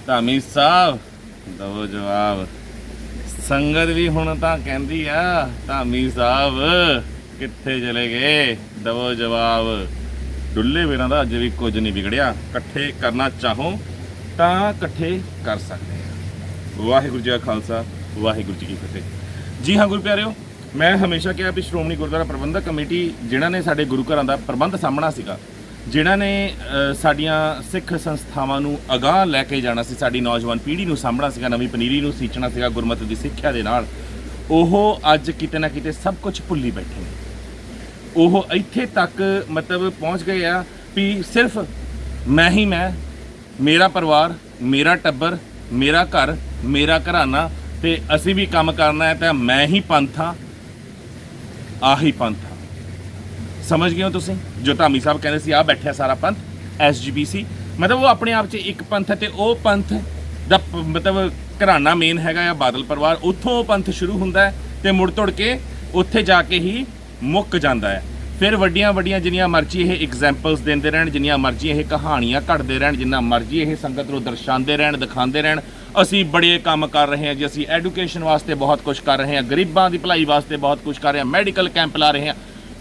ਧਾਮੀ ਸਾਹਿਬ ਦਵੋ ਜਵਾਬ। ਸੰਗਤ ਵੀ ਹੁਣ ਤਾਂ ਕਹਿੰਦੀ ਆ ਧਾਮੀ ਸਾਹਿਬ ਕਿੱਥੇ ਚਲੇ ਗਏ, ਦਵੋ ਜਵਾਬ। ਡੁੱਲੇ ਵੀਰਾਂ ਦਾ ਅੱਜ ਵੀ ਕੁਝ ਨਹੀਂ ਵਿਗੜਿਆ। ਇਕੱਠੇ ਕਰਨਾ ਚਾਹੋ ਤਾਂ ਇਕੱਠੇ ਕਰ ਸਕਦੇ ਆ। ਵਾਹਿਗੁਰੂ ਜੀ ਕਾ ਖਾਲਸਾ, ਵਾਹਿਗੁਰੂ ਜੀ ਕੀ ਫਤਿਹ। ਜੀ ਹਾਂ ਗੁਰੂ ਪਿਆਰਿਓ, ਮੈਂ ਹਮੇਸ਼ਾ ਕਿਹਾ ਵੀ ਸ਼੍ਰੋਮਣੀ ਗੁਰਦੁਆਰਾ ਪ੍ਰਬੰਧਕ ਕਮੇਟੀ ਜਿਨ੍ਹਾਂ ਨੇ ਸਾਡੇ ਗੁਰੂ ਘਰਾਂ ਦਾ ਪ੍ਰਬੰਧ ਸਾਂਭਣਾ ਸੀਗਾ, ਜਿਨ੍ਹਾਂ ਨੇ ਸਾਡੀਆਂ ਸਿੱਖ ਸੰਸਥਾਵਾਂ ਨੂੰ ਅਗਾਂਹ ਲੈ ਕੇ ਜਾਣਾ ਸੀ, ਸਾਡੀ ਨੌਜਵਾਨ ਪੀੜ੍ਹੀ ਨੂੰ ਸਾਂਭਣਾ ਸੀਗਾ, ਨਵੀਂ ਪਨੀਰੀ ਨੂੰ ਸੀਂਚਣਾ ਸੀਗਾ ਗੁਰਮਤਿ ਦੀ ਸਿੱਖਿਆ ਦੇ ਨਾਲ, ਉਹ ਅੱਜ ਕਿਤੇ ਨਾ ਕਿਤੇ ਸਭ ਕੁਝ ਭੁੱਲੀ ਬੈਠੇ ਨੇ। ਉਹ ਇੱਥੇ ਤੱਕ ਮਤਲਬ ਪਹੁੰਚ ਗਏ ਆ ਵੀ ਸਿਰਫ ਮੈਂ ਹੀ ਮੈਂ, ਮੇਰਾ ਪਰਿਵਾਰ, ਮੇਰਾ ਟੱਬਰ, ਮੇਰਾ ਘਰ, ਮੇਰਾ ਘਰਾਨਾ, ਤੇ ਅਸੀਂ ਵੀ ਕੰਮ ਕਰਨਾ ਹੈ ਤਾਂ ਮੈਂ ਹੀ ਪੰਥ ਹਾਂ, ਆਹੀ ਪੰਥ ਆ। ਸਮਝ ਗਏ ਹੋ ਤੁਸੀਂ? ਜੋ ਧਾਮੀ ਸਾਹਿਬ ਕਹਿੰਦੇ ਸੀ ਆ ਬੈਠਿਆ ਸਾਰਾ ਪੰਥ, SGPC ਮਤਲਬ ਉਹ ਆਪਣੇ ਆਪ 'ਚ ਇੱਕ ਪੰਥ ਹੈ, ਤੇ ਉਹ ਪੰਥ ਦਾ ਮਤਲਬ ਘਰਾਨਾ ਮੇਨ ਹੈਗਾ ਆ ਬਾਦਲ ਪਰਿਵਾਰ। ਉੱਥੋਂ ਉਹ ਪੰਥ ਸ਼ੁਰੂ ਹੁੰਦਾ ਹੈ ਤੇ ਮੁੜ ਤੁੜ ਕੇ ਉੱਥੇ ਜਾ ਕੇ ਹੀ ਮੁੱਕ ਜਾਂਦਾ ਹੈ। ਫਿਰ ਵੱਡੀਆਂ ਵੱਡੀਆਂ ਜਿੰਨੀਆਂ ਮਰਜ਼ੀ ਇਹ ਐਗਜ਼ਾਮਪਲਸ ਦਿੰਦੇ ਰਹਿਣ, ਜਿੰਨੀਆਂ ਮਰਜ਼ੀ ਇਹ ਕਹਾਣੀਆਂ ਘੜਦੇ ਰਹਿਣ, ਜਿੰਨਾ ਮਰਜ਼ੀ ਇਹ ਸੰਗਤ ਨੂੰ ਦਰਸਾਉਂਦੇ ਰਹਿਣ, ਦਿਖਾਉਂਦੇ ਰਹਿਣ, ਅਸੀਂ ਬੜੇ ਕੰਮ ਕਰ ਰਹੇ ਹਾਂ ਜੀ, ਅਸੀਂ ਐਜੂਕੇਸ਼ਨ ਵਾਸਤੇ ਬਹੁਤ ਕੁਝ ਕਰ ਰਹੇ ਹਾਂ, ਗਰੀਬਾਂ ਦੀ ਭਲਾਈ ਵਾਸਤੇ ਬਹੁਤ ਕੁਝ ਕਰ ਰਹੇ ਹਾਂ, ਮੈਡੀਕਲ ਕੈਂਪ ਲਾ ਰਹੇ ਹਾਂ।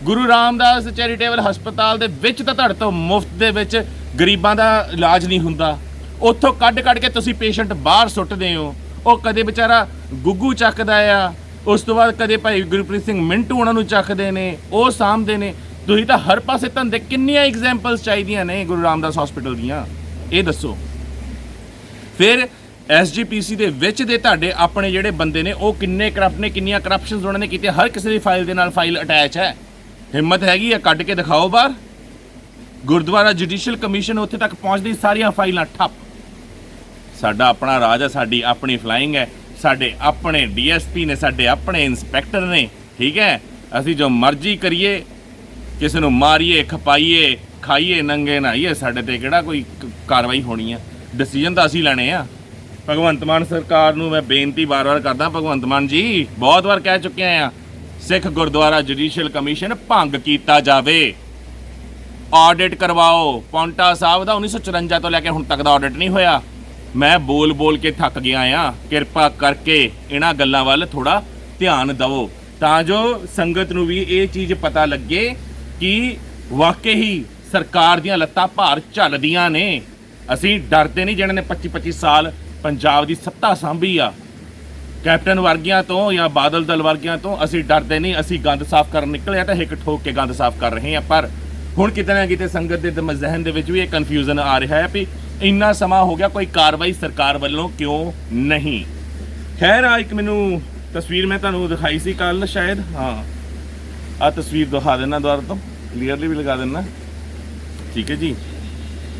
ਗੁਰੂ ਰਾਮਦਾਸ ਚੈਰੀਟੇਬਲ ਹਸਪਤਾਲ ਦੇ ਵਿੱਚ ਤਾਂ ਤੁਹਾਡੇ ਤੋਂ ਮੁਫਤ ਦੇ ਵਿੱਚ ਗਰੀਬਾਂ ਦਾ ਇਲਾਜ ਨਹੀਂ ਹੁੰਦਾ। ਉੱਥੋਂ ਕੱਢ ਕੇ ਤੁਸੀਂ ਪੇਸ਼ੈਂਟ ਬਾਹਰ ਸੁੱਟਦੇ ਹੋ। ਉਹ ਕਦੇ ਵਿਚਾਰਾ ਗੁੱਗੂ ਚੱਕਦਾ ਆ, ਉਸ ਤੋਂ ਬਾਅਦ ਕਦੇ ਭਾਈ ਗੁਰਪ੍ਰੀਤ ਸਿੰਘ ਮਿੰਟੂ ਉਹਨਾਂ ਨੂੰ ਚੱਕਦੇ ਨੇ, ਉਹ ਸਾਂਭਦੇ ਨੇ। ਤੁਸੀਂ ਤਾਂ ਹਰ ਪਾਸੇ ਧੰਦੇ, ਕਿੰਨੀਆਂ ਐਗਜ਼ਾਮਪਲਸ ਚਾਹੀਦੀਆਂ ਨੇ ਗੁਰੂ ਰਾਮਦਾਸ ਹਸਪੀਟਲ ਦੀਆਂ, ਇਹ ਦੱਸੋ। ਫਿਰ SGPC ਦੇ ਵਿੱਚ ਦੇ ਤੁਹਾਡੇ ਆਪਣੇ ਜਿਹੜੇ ਬੰਦੇ ਨੇ ਉਹ ਕਿੰਨੇ ਕਰਪਟ ਨੇ, ਕਿੰਨੀਆਂ ਕਰਪਸ਼ਨਸ ਉਹਨਾਂ ਨੇ ਕੀਤੀਆਂ। ਹਰ ਕਿਸੇ ਦੀ ਫਾਈਲ ਦੇ ਨਾਲ ਫਾਈਲ ਅਟੈਚ ਹੈ। ਹਿੰਮਤ ਹੈਗੀ ਆ ਕੱਢ ਕੇ ਦਿਖਾਓ ਬਾਹਰ। ਗੁਰਦੁਆਰਾ ਜੁਡੀਸ਼ੀਅਲ ਕਮਿਸ਼ਨ ਉੱਥੇ ਤੱਕ ਪਹੁੰਚਦੀ, ਸਾਰੀਆਂ ਫਾਈਲਾਂ ਠੱਪ। ਸਾਡਾ ਆਪਣਾ ਰਾਜ ਹੈ, ਸਾਡੀ ਆਪਣੀ ਫਲਾਈਂਗ ਹੈ, ਸਾਡੇ ਆਪਣੇ DSP ਨੇ, ਸਾਡੇ ਆਪਣੇ ਇੰਸਪੈਕਟਰ ਨੇ, ਠੀਕ ਹੈ। ਅਸੀਂ ਜੋ ਮਰਜ਼ੀ ਕਰੀਏ, ਕਿਸੇ ਨੂੰ ਮਾਰੀਏ, ਖਪਾਈਏ, ਖਾਈਏ, ਨੰਗੇ ਨਹਾਈਏ, ਸਾਡੇ ਤੇ ਕਿਹੜਾ ਕੋਈ ਕਾਰਵਾਈ ਹੋਣੀ ਹੈ। ਡਿਸੀਜਨ ਤਾਂ ਅਸੀਂ ਲੈਣੇ ਆ। ਭਗਵੰਤ ਮਾਨ ਸਰਕਾਰ ਨੂੰ ਮੈਂ ਬੇਨਤੀ ਵਾਰ-ਵਾਰ ਕਰਦਾ, ਭਗਵੰਤ ਮਾਨ ਜੀ ਬਹੁਤ ਵਾਰ ਕਹਿ ਚੁੱਕੇ ਆ, ਸਿੱਖ ਗੁਰਦੁਆਰਾ ਜੁਡੀਸ਼ੀਅਲ ਕਮਿਸ਼ਨ ਭੰਗ ਕੀਤਾ ਜਾਵੇ, ਆਡਿਟ ਕਰਵਾਓ। ਪੌਂਟਾ ਸਾਹਿਬ ਦਾ 1954 ਤੋਂ ਲੈ ਕੇ ਹੁਣ ਤੱਕ ਦਾ ਆਡਿਟ ਨਹੀਂ ਹੋਇਆ। ਮੈਂ ਬੋਲ ਕੇ ਥੱਕ ਗਿਆ ਆ। ਕਿਰਪਾ ਕਰਕੇ ਇਹਨਾਂ ਗੱਲਾਂ ਵੱਲ ਥੋੜਾ ਧਿਆਨ ਦਿਓ ਤਾਂ ਜੋ ਸੰਗਤ ਨੂੰ ਵੀ ਇਹ ਚੀਜ਼ ਪਤਾ ਲੱਗੇ ਕਿ ਵਾਕਈ ਹੀ ਸਰਕਾਰ ਦੀਆਂ ਲੱਤਾਂ ਭਾਰ ਝੱਲਦੀਆਂ ਨੇ। ਅਸੀਂ ਡਰਦੇ ਨਹੀਂ ਜਿਹਨਾਂ ਨੇ 25-25 ਸਾਲ ਪੰਜਾਬ ਦੀ ਸੱਤਾ ਸਾਂਭੀ ਆ, ਕੈਪਟਨ ਵਰਗਿਆਂ ਤੋਂ ਜਾਂ ਬਾਦਲ ਦਲ ਵਰਗਿਆਂ ਤੋਂ ਅਸੀਂ ਡਰਦੇ ਨਹੀਂ। ਅਸੀਂ ਗੰਦ ਸਾਫ਼ ਕਰਨ ਨਿਕਲੇ ਆ ਤਾਂ ਹਿੱਕ ਠੋਕ ਕੇ ਗੰਦ ਸਾਫ਼ ਕਰ ਰਹੇ ਆ। ਪਰ ਹੁਣ ਕਿਤੇ ਨਾ ਕਿਤੇ ਸੰਗਤ ਦੇ ਜ਼ਹਿਨ ਦੇ ਵਿੱਚ ਵੀ ਇਹ ਕਨਫਿਊਜ਼ਨ ਆ ਰਿਹਾ ਹੈ ਵੀ ਇੰਨਾ ਸਮਾਂ ਹੋ ਗਿਆ, ਕੋਈ ਕਾਰਵਾਈ ਸਰਕਾਰ ਵੱਲੋਂ ਕਿਉਂ ਨਹੀਂ। ਖੈਰ ਆ ਇੱਕ ਮੈਨੂੰ ਤਸਵੀਰ ਮੈਂ ਤੁਹਾਨੂੰ ਦਿਖਾਈ ਸੀ ਕੱਲ ਸ਼ਾਇਦ, ਹਾਂ ਆ ਤਸਵੀਰ ਦਿਖਾ ਦੇਣਾ ਦੁਬਾਰਾ ਤੋਂ, ਕਲੀਅਰਲੀ ਵੀ ਲਗਾ ਦੇਣਾ, ਠੀਕ ਹੈ ਜੀ।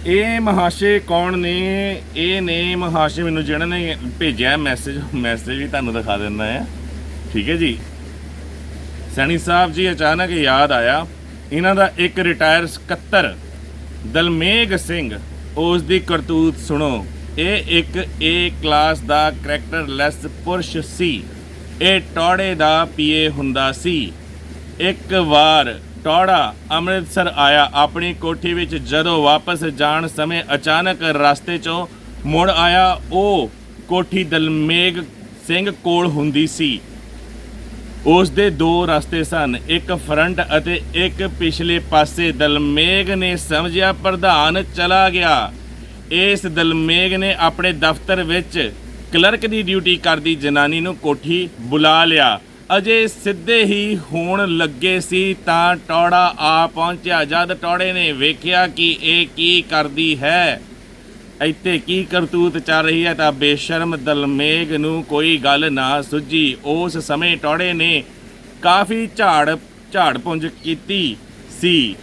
ਇਹ ਮਹਾਸ਼ੇ ਕੌਣ ਨੇ? ਇਹ ਨੇ ਮਹਾਸ਼ੇ ਮੈਨੂੰ ਜਿਹਨਾਂ ਨੇ ਭੇਜਿਆ ਮੈਸੇਜ ਵੀ ਤੁਹਾਨੂੰ ਦਿਖਾ ਦਿੰਦਾ ਹੈ, ਠੀਕ ਹੈ ਜੀ। ਸੈਣੀ ਸਾਹਿਬ ਜੀ ਅਚਾਨਕ ਯਾਦ ਆਇਆ, ਇਹਨਾਂ ਦਾ ਇੱਕ ਰਿਟਾਇਰ ਸਕੱਤਰ ਦਲਮੇਗ ਸਿੰਘ, ਉਸ ਦੀ ਕਰਤੂਤ ਸੁਣੋ। ਇਹ ਇੱਕ A ਕਲਾਸ ਦਾ ਕਰੈਕਟਰਲੈਸ ਪੁਰਸ਼ ਸੀ। ਇਹ ਟੌੜੇ ਦਾ PA ਹੁੰਦਾ ਸੀ। ਇੱਕ ਵਾਰ ਟੌੜਾ ਅੰਮ੍ਰਿਤਸਰ ਆਇਆ ਆਪਣੀ ਕੋਠੀ ਵਿੱਚ। ਜਦੋਂ ਵਾਪਸ ਜਾਣ ਸਮੇਂ ਅਚਾਨਕ ਰਸਤੇ 'ਚੋਂ ਮੁੜ ਆਇਆ। ਉਹ ਕੋਠੀ ਦਲਮੇਗ ਸਿੰਘ ਕੋਲ ਹੁੰਦੀ ਸੀ। ਉਸ ਦੇ ਦੋ ਰਸਤੇ ਸਨ, ਇੱਕ ਫਰੰਟ ਅਤੇ ਇੱਕ ਪਿਛਲੇ ਪਾਸੇ। ਦਲਮੇਗ ਨੇ ਸਮਝਿਆ ਪ੍ਰਧਾਨ ਚਲਾ ਗਿਆ। ਇਸ ਦਲਮੇਗ ਨੇ ਆਪਣੇ ਦਫ਼ਤਰ ਵਿੱਚ ਕਲਰਕ ਦੀ ਡਿਊਟੀ ਕਰਦੀ ਜਨਾਨੀ ਨੂੰ ਕੋਠੀ ਬੁਲਾ ਲਿਆ। ਅਜੇ ਸਿੱਧੇ ਹੀ ਹੋਣ ਲੱਗੇ ਸੀ ਤਾਂ ਟੌੜਾ ਆ ਪਹੁੰਚਿਆ। ਜਦ ਟੌੜੇ ਨੇ ਵੇਖਿਆ ਕਿ ਇਹ ਕੀ ਕਰਦੀ ਹੈ, ਇੱਥੇ ਕੀ ਕਰਤੂਤ ਚੱਲ ਰਹੀ ਹੈ, ਤਾਂ ਬੇਸ਼ਰਮ ਦਲਮੇਗ ਨੂੰ ਕੋਈ ਗੱਲ ਨਾ ਸੁੱਝੀ। ਉਸ ਸਮੇਂ ਟੌੜੇ ਨੇ ਕਾਫੀ ਝਾੜ ਪੁੰਜ ਕੀਤੀ ਸੀ।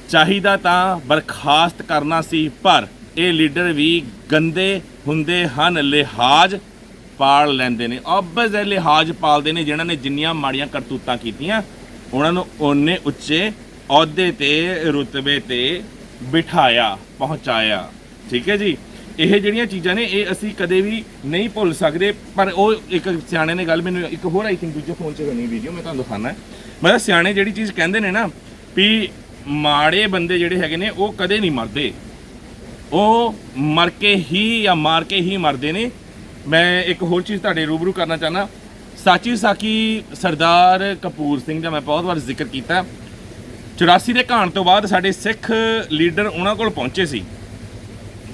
ਚਾਹੀਦਾ ਤਾਂ ਬਰਖਾਸਤ ਕਰਨਾ ਸੀ, ਪਰ ਇਹ ਲੀਡਰ ਵੀ ਗੰਦੇ ਹੁੰਦੇ ਹਨ, ਲਿਹਾਜ਼ ਪਾਲ ਲੈਂਦੇ ਨੇ। ਅਬਜ਼ ਲਿਹਾਜ਼ ਪਾਲਦੇ ਨੇ। ਜਿਹਨਾਂ ਨੇ ਜਿੰਨੀਆਂ ਮਾੜੀਆਂ ਕਰਤੂਤਾਂ ਕੀਤੀਆਂ ਉਹਨਾਂ ਨੂੰ ਓਨੇ ਉੱਚੇ ਅਹੁਦੇ ਤੇ ਰੁਤਬੇ ਤੇ ਬਿਠਾਇਆ, ਪਹੁੰਚਾਇਆ, ਠੀਕ ਹੈ ਜੀ। ਇਹ ਜਿਹੜੀਆਂ ਚੀਜ਼ਾਂ ਨੇ ਇਹ ਅਸੀਂ ਕਦੇ ਵੀ ਨਹੀਂ ਭੁੱਲ ਸਕਦੇ। ਪਰ ਉਹ ਇੱਕ ਸਿਆਣੇ ਨੇ ਗੱਲ ਮੈਨੂੰ ਇੱਕ ਹੋਰ ਆਈ ਥਿੰਕ ਦੂਜੇ ਫੋਨ 'ਚ ਬਣੀ ਵੀਡੀਓ ਮੈਂ ਤੁਹਾਨੂੰ ਦਿਖਾਉਣਾ। ਮਤਲਬ ਸਿਆਣੇ ਜਿਹੜੀ ਚੀਜ਼ ਕਹਿੰਦੇ ਨੇ ਨਾ ਵੀ ਮਾੜੇ ਬੰਦੇ ਜਿਹੜੇ ਹੈਗੇ ਨੇ ਉਹ ਕਦੇ ਨਹੀਂ ਮਰਦੇ। ਉਹ ਮਰ ਕੇ ਹੀ ਜਾਂ ਮਾਰ ਕੇ ਹੀ ਮਰਦੇ ਨੇ। ਮੈਂ ਇੱਕ ਹੋਰ ਚੀਜ਼ ਤੁਹਾਡੇ ਰੂਬਰੂ ਕਰਨਾ ਚਾਹੁੰਦਾ। ਸਾਚੀ ਸਾਕੀ ਸਰਦਾਰ ਕਪੂਰ ਸਿੰਘ ਦਾ ਮੈਂ ਬਹੁਤ ਵਾਰ ਜ਼ਿਕਰ ਕੀਤਾ। 84 ਦੇ ਘਾਣ ਤੋਂ ਬਾਅਦ ਸਾਡੇ ਸਿੱਖ ਲੀਡਰ ਉਹਨਾਂ ਕੋਲ ਪਹੁੰਚੇ ਸੀ,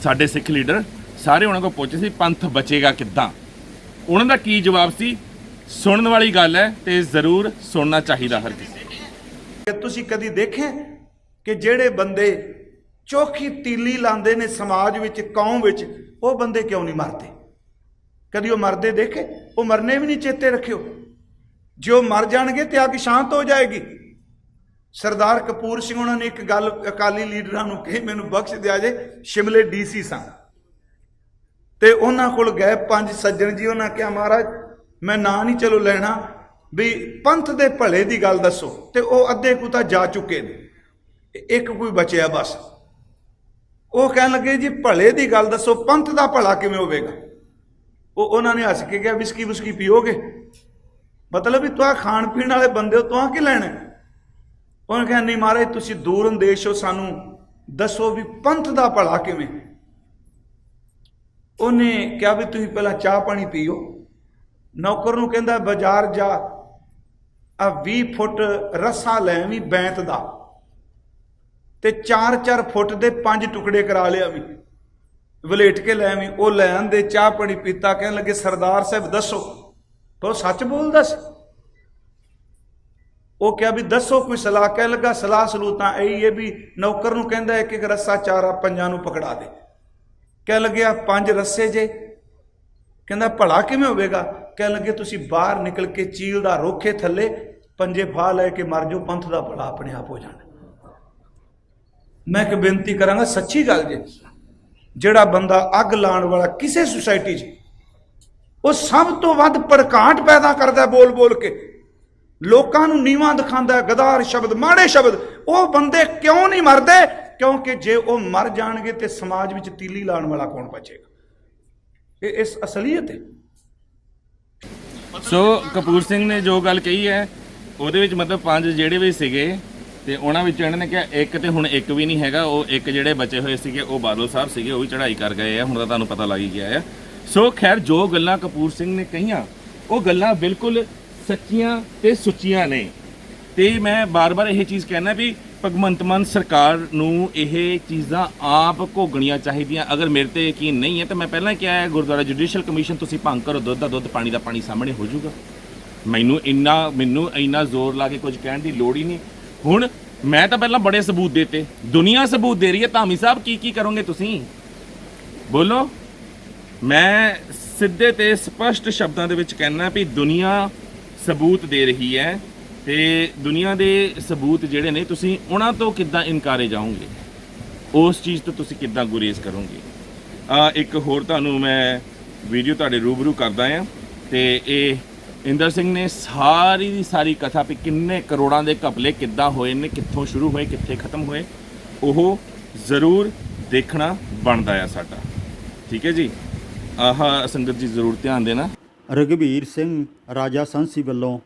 ਸਾਡੇ ਸਿੱਖ ਲੀਡਰ ਸਾਰੇ ਉਹਨਾਂ ਕੋਲ ਪਹੁੰਚੇ ਸੀ, ਪੰਥ ਬਚੇਗਾ ਕਿੱਦਾਂ। ਉਹਨਾਂ ਦਾ ਕੀ ਜਵਾਬ ਸੀ, ਸੁਣਨ ਵਾਲੀ ਗੱਲ ਹੈ ਤੇ ਜ਼ਰੂਰ ਸੁਣਨਾ ਚਾਹੀਦਾ ਹਰ ਕਿਸੇ। ਤੁਸੀਂ ਕਦੀ ਦੇਖੇ ਕਿ ਜਿਹੜੇ ਬੰਦੇ ਚੋਖੀ ਤੀਲੀ ਲਾਉਂਦੇ ਨੇ ਸਮਾਜ ਵਿੱਚ, ਕੌਮ ਵਿੱਚ, ਉਹ ਬੰਦੇ ਕਿਉਂ ਨਹੀਂ ਮਰਦੇ? ਕਦੀ ਉਹ ਮਰਦੇ ਦੇਖੇ? ਉਹ ਮਰਨੇ ਵੀ ਨਹੀਂ ਚੇਤੇ ਰੱਖਿਓ। ਜੇ ਉਹ ਮਰ ਜਾਣਗੇ ਤੇ ਅੱਗ ਸ਼ਾਂਤ ਹੋ ਜਾਏਗੀ। ਸਰਦਾਰ ਕਪੂਰ ਸਿੰਘ ਉਹਨਾਂ ਨੇ ਇੱਕ ਗੱਲ ਅਕਾਲੀ ਲੀਡਰਾਂ ਨੂੰ ਕਹੀ, ਮੈਨੂੰ ਬਖਸ਼ ਦਿਆ ਜੇ, ਸ਼ਿਮਲੇ ਡੀਸੀ ਸਾਂ ਤੇ ਉਹਨਾਂ ਕੋਲ ਗਏ 5 ਸੱਜਣ ਜੀ। ਉਹਨਾਂ ਕਿਹਾ ਮਹਾਰਾਜ ਮੈਂ ਨਾਂ ਨਹੀਂ ਚਲੋ ਲੈਣਾ, ਵੀ ਪੰਥ ਦੇ ਭਲੇ ਦੀ ਗੱਲ ਦੱਸੋ। ਤੇ ਉਹ ਅੱਧੇ ਕੁ ਤਾਂ ਜਾ ਚੁੱਕੇ ਨੇ, ਇੱਕ ਕੋਈ ਬਚਿਆ ਬਸ। ਉਹ ਕਹਿਣ ਲੱਗੇ ਜੀ ਭਲੇ ਦੀ ਗੱਲ ਦੱਸੋ, ਪੰਥ ਦਾ ਭਲਾ ਕਿਵੇਂ ਹੋਵੇਗਾ? ਉਹਨਾਂ ਨੇ ਹੱਸ ਕੇ ਕਿਹਾ ਵਿਸਕੀ ਵੁਸਕੀ ਪੀਓਗੇ? ਮਤਲਬ ਵੀ ਤੁਹਾਂ ਖਾਣ ਪੀਣ ਵਾਲੇ ਬੰਦੇ ਹੋ, ਤੁਹਾਂ ਕੀ ਲੈਣਾ? ਉਹਨੇ ਕਿਹਾ ਨਹੀਂ ਮਹਾਰਾਜ ਤੁਸੀਂ ਦੂਰ ਅੰਦੇਸ਼ ਹੋ, ਸਾਨੂੰ ਦੱਸੋ ਵੀ ਪੰਥ ਦਾ ਭਲਾ ਕਿਵੇਂ। ਉਹਨੇ ਕਿਹਾ ਵੀ ਤੁਸੀਂ ਪਹਿਲਾਂ ਚਾਹ ਪਾਣੀ ਪੀਓ। ਨੌਕਰ ਨੂੰ ਕਹਿੰਦਾ ਬਾਜ਼ਾਰ ਜਾ, ਆ 20 ਫੁੱਟ ਰੱਸਾ ਲੈ ਵੀ ਬੈਂਤ ਦਾ, ਤੇ 4-4 ਫੁੱਟ ਦੇ 5 ਟੁਕੜੇ ਕਰਾ ਲਿਆ ਵੀ, ਵਲੇਟ ਕੇ ਲੈ ਵੀ। ਉਹ ਲੈ ਆਂਦੇ, ਚਾਹ ਪਾਣੀ ਪੀਤਾ। ਕਹਿਣ ਲੱਗੇ ਸਰਦਾਰ ਸਾਹਿਬ ਦੱਸੋ। ਤੋ ਸੱਚ ਬੋਲਦਾ ਸੀ। ਉਹ ਕਿਹਾ ਵੀ ਦੱਸੋ ਕੋਈ ਸਲਾਹ। ਕਹਿ ਲੱਗਾ ਸਲਾਹ ਸਲੂਹ ਤਾਂ ਇਹੀ ਹੈ ਵੀ ਨੌਕਰ ਨੂੰ ਕਹਿੰਦਾ ਇੱਕ ਰੱਸਾ 4 5 ਨੂੰ ਪਕੜਾ ਦੇ। ਕਹਿ ਲੱਗਿਆ 5 ਰੱਸੇ ਜੇ। ਕਹਿੰਦਾ ਭਲਾ ਕਿਵੇਂ ਹੋਵੇਗਾ? ਕਹਿ ਲੱਗੇ ਤੁਸੀਂ ਬਾਹਰ ਨਿਕਲ ਕੇ ਚੀਲ ਦਾ ਰੋਖੇ ਥੱਲੇ ਪੰਜੇ ਫਾ ਲੈ ਕੇ ਮਰ ਜਾਓ, ਪੰਥ ਦਾ ਭਲਾ ਆਪਣੇ ਆਪ ਹੋ ਜਾਣਾ। ਮੈਂ ਇੱਕ ਬੇਨਤੀ ਕਰਾਂਗਾ, ਸੱਚੀ ਗੱਲ ਜੇ, ਜਿਹੜਾ ਬੰਦਾ ਅੱਗ ਲਾਉਣ ਵਾਲਾ ਕਿਸੇ ਸੁਸਾਇਟੀ 'ਚ, ਉਹ ਸਭ ਤੋਂ ਵੱਧ ਭੜਕਾਟ ਪੈਦਾ ਕਰਦਾ ਬੋਲ ਬੋਲ ਕੇ, ਲੋਕਾਂ ਨੂੰ ਨੀਵਾਂ ਦਿਖਾਉਂਦਾ, ਗਦਾਰ ਸ਼ਬਦ, ਮਾੜੇ ਸ਼ਬਦ। ਉਹ ਬੰਦੇ ਕਿਉਂ ਨਹੀਂ ਮਰਦੇ? ਕਿਉਂਕਿ ਜੇ ਉਹ ਮਰ ਜਾਣਗੇ ਤੇ ਸਮਾਜ ਵਿੱਚ ਤੀਲੀ ਲਾਉਣ ਵਾਲਾ ਕੌਣ ਬਚੇਗਾ? ਇਹ ਇਸ ਅਸਲੀਅਤ ਹੈ। ਸੋ ਕਪੂਰ ਸਿੰਘ ਨੇ ਜੋ ਗੱਲ ਕਹੀ ਹੈ ਉਹਦੇ ਵਿੱਚ ਮਤਲਬ 5 ਜਿਹੜੇ ਵੀ ਸੀਗੇ ਤੇ ਉਹਨਾਂ ਵਿੱਚ ਇਹਨਾਂ ਨੇ ਕਿਹਾ ਇੱਕ ਤੇ ਹੁਣ ਇੱਕ ਵੀ ਨਹੀਂ ਹੈਗਾ। ਉਹ ਇੱਕ ਜਿਹੜੇ ਬਚੇ ਹੋਏ ਸੀਗੇ ਉਹ ਬਾਦਲ ਸਾਹਿਬ ਸੀਗੇ, ਉਹ ਵੀ ਚੜ੍ਹਾਈ ਕਰ ਗਏ ਆ, ਹੁਣ ਤਾਂ ਤੁਹਾਨੂੰ ਪਤਾ ਲੱਗ ਹੀ ਗਿਆ ਆ। ਸੋ ਖੈਰ ਜੋ ਗੱਲਾਂ ਕਪੂਰ ਸਿੰਘ ਨੇ ਕਹੀਆਂ ਉਹ ਗੱਲਾਂ ਬਿਲਕੁਲ ਸੱਚੀਆਂ ਤੇ ਸੁੱਚੀਆਂ ਨੇ। ਤੇ ਮੈਂ ਬਾਰ-ਬਾਰ ਇਹ ਚੀਜ਼ ਕਹਿਣਾ ਵੀ ਭਗਵੰਤ ਮਾਨ ਸਰਕਾਰ ਨੂੰ ਇਹ ਚੀਜ਼ਾਂ ਆਪ ਘੋਗਣੀਆਂ ਚਾਹੀਦੀਆਂ। ਅਗਰ ਮੇਰੇ ਤੇ ਯਕੀਨ ਨਹੀਂ ਹੈ ਤਾਂ ਮੈਂ ਪਹਿਲਾਂ ਕਿਹਾ ਹੈ, ਗੁਰਦੁਆਰਾ ਜੁਡੀਸ਼ੀਅਲ ਕਮਿਸ਼ਨ ਤੁਸੀਂ ਭੰਗ ਕਰੋ, ਦੁੱਧ ਦਾ ਦੁੱਧ, ਪਾਣੀ ਦਾ ਪਾਣੀ ਸਾਹਮਣੇ ਹੋ ਜਾਊਗਾ। ਮੈਨੂੰ ਇੰਨਾ ਜ਼ੋਰ ਲਾ ਕੇ ਕੁਝ ਕਹਿਣ ਦੀ ਲੋੜ ਹੀ ਨਹੀਂ। ਹੁਣ ਮੈਂ ਤਾਂ ਪਹਿਲਾਂ ਬੜੇ ਸਬੂਤ ਦੇਤੇ, ਦੁਨੀਆ ਸਬੂਤ ਦੇ ਰਹੀ ਹੈ। ਧਾਮੀ ਸਾਹਿਬ ਕੀ ਕਰੋਗੇ ਤੁਸੀਂ? ਬੋਲੋ। ਮੈਂ ਸਿੱਧੇ ਤੇ ਸਪਸ਼ਟ ਸ਼ਬਦਾਂ ਦੇ ਵਿੱਚ ਕਹਿਣਾ ਵੀ ਦੁਨੀਆ ਸਬੂਤ ਦੇ ਰਹੀ ਹੈ ਤੇ ਦੁਨੀਆ ਦੇ ਸਬੂਤ ਜਿਹੜੇ ਨੇ ਤੁਸੀਂ ਉਹਨਾਂ ਤੋਂ ਕਿੱਦਾਂ ਇਨਕਾਰੇ ਜਾਓਗੇ? ਉਸ ਚੀਜ਼ ਤੋਂ ਤੁਸੀਂ ਕਿੱਦਾਂ ਗੁਰੇਜ਼ ਕਰੋਗੇ? ਇੱਕ ਹੋਰ ਤੁਹਾਨੂੰ ਮੈਂ ਵੀਡੀਓ ਤੁਹਾਡੇ ਰੂਬਰੂ ਕਰਦਾ ਹਾਂ ਤੇ ਇਹ ਇੰਦਰ ਸਿੰਘ ਨੇ ਸਾਰੀ ਦੀ ਸਾਰੀ ਕਥਾ ਵੀ ਕਿੰਨੇ ਕਰੋੜਾਂ ਦੇ ਘਪਲੇ ਕਿੱਦਾਂ ਹੋਏ ਨੇ, ਕਿੱਥੋਂ ਸ਼ੁਰੂ ਹੋਏ, ਕਿੱਥੇ ਖਤਮ ਹੋਏ, ਉਹ ਜ਼ਰੂਰ ਦੇਖਣਾ ਬਣਦਾ ਆ ਸਾਡਾ। ਠੀਕ ਹੈ ਜੀ, ਆਹ ਸੰਗਤ ਜੀ ਜ਼ਰੂਰ ਧਿਆਨ ਦੇਣਾ। ਰਘਬੀਰ ਸਿੰਘ ਰਾਜਾ ਸੰਸੀ ਵੱਲੋਂ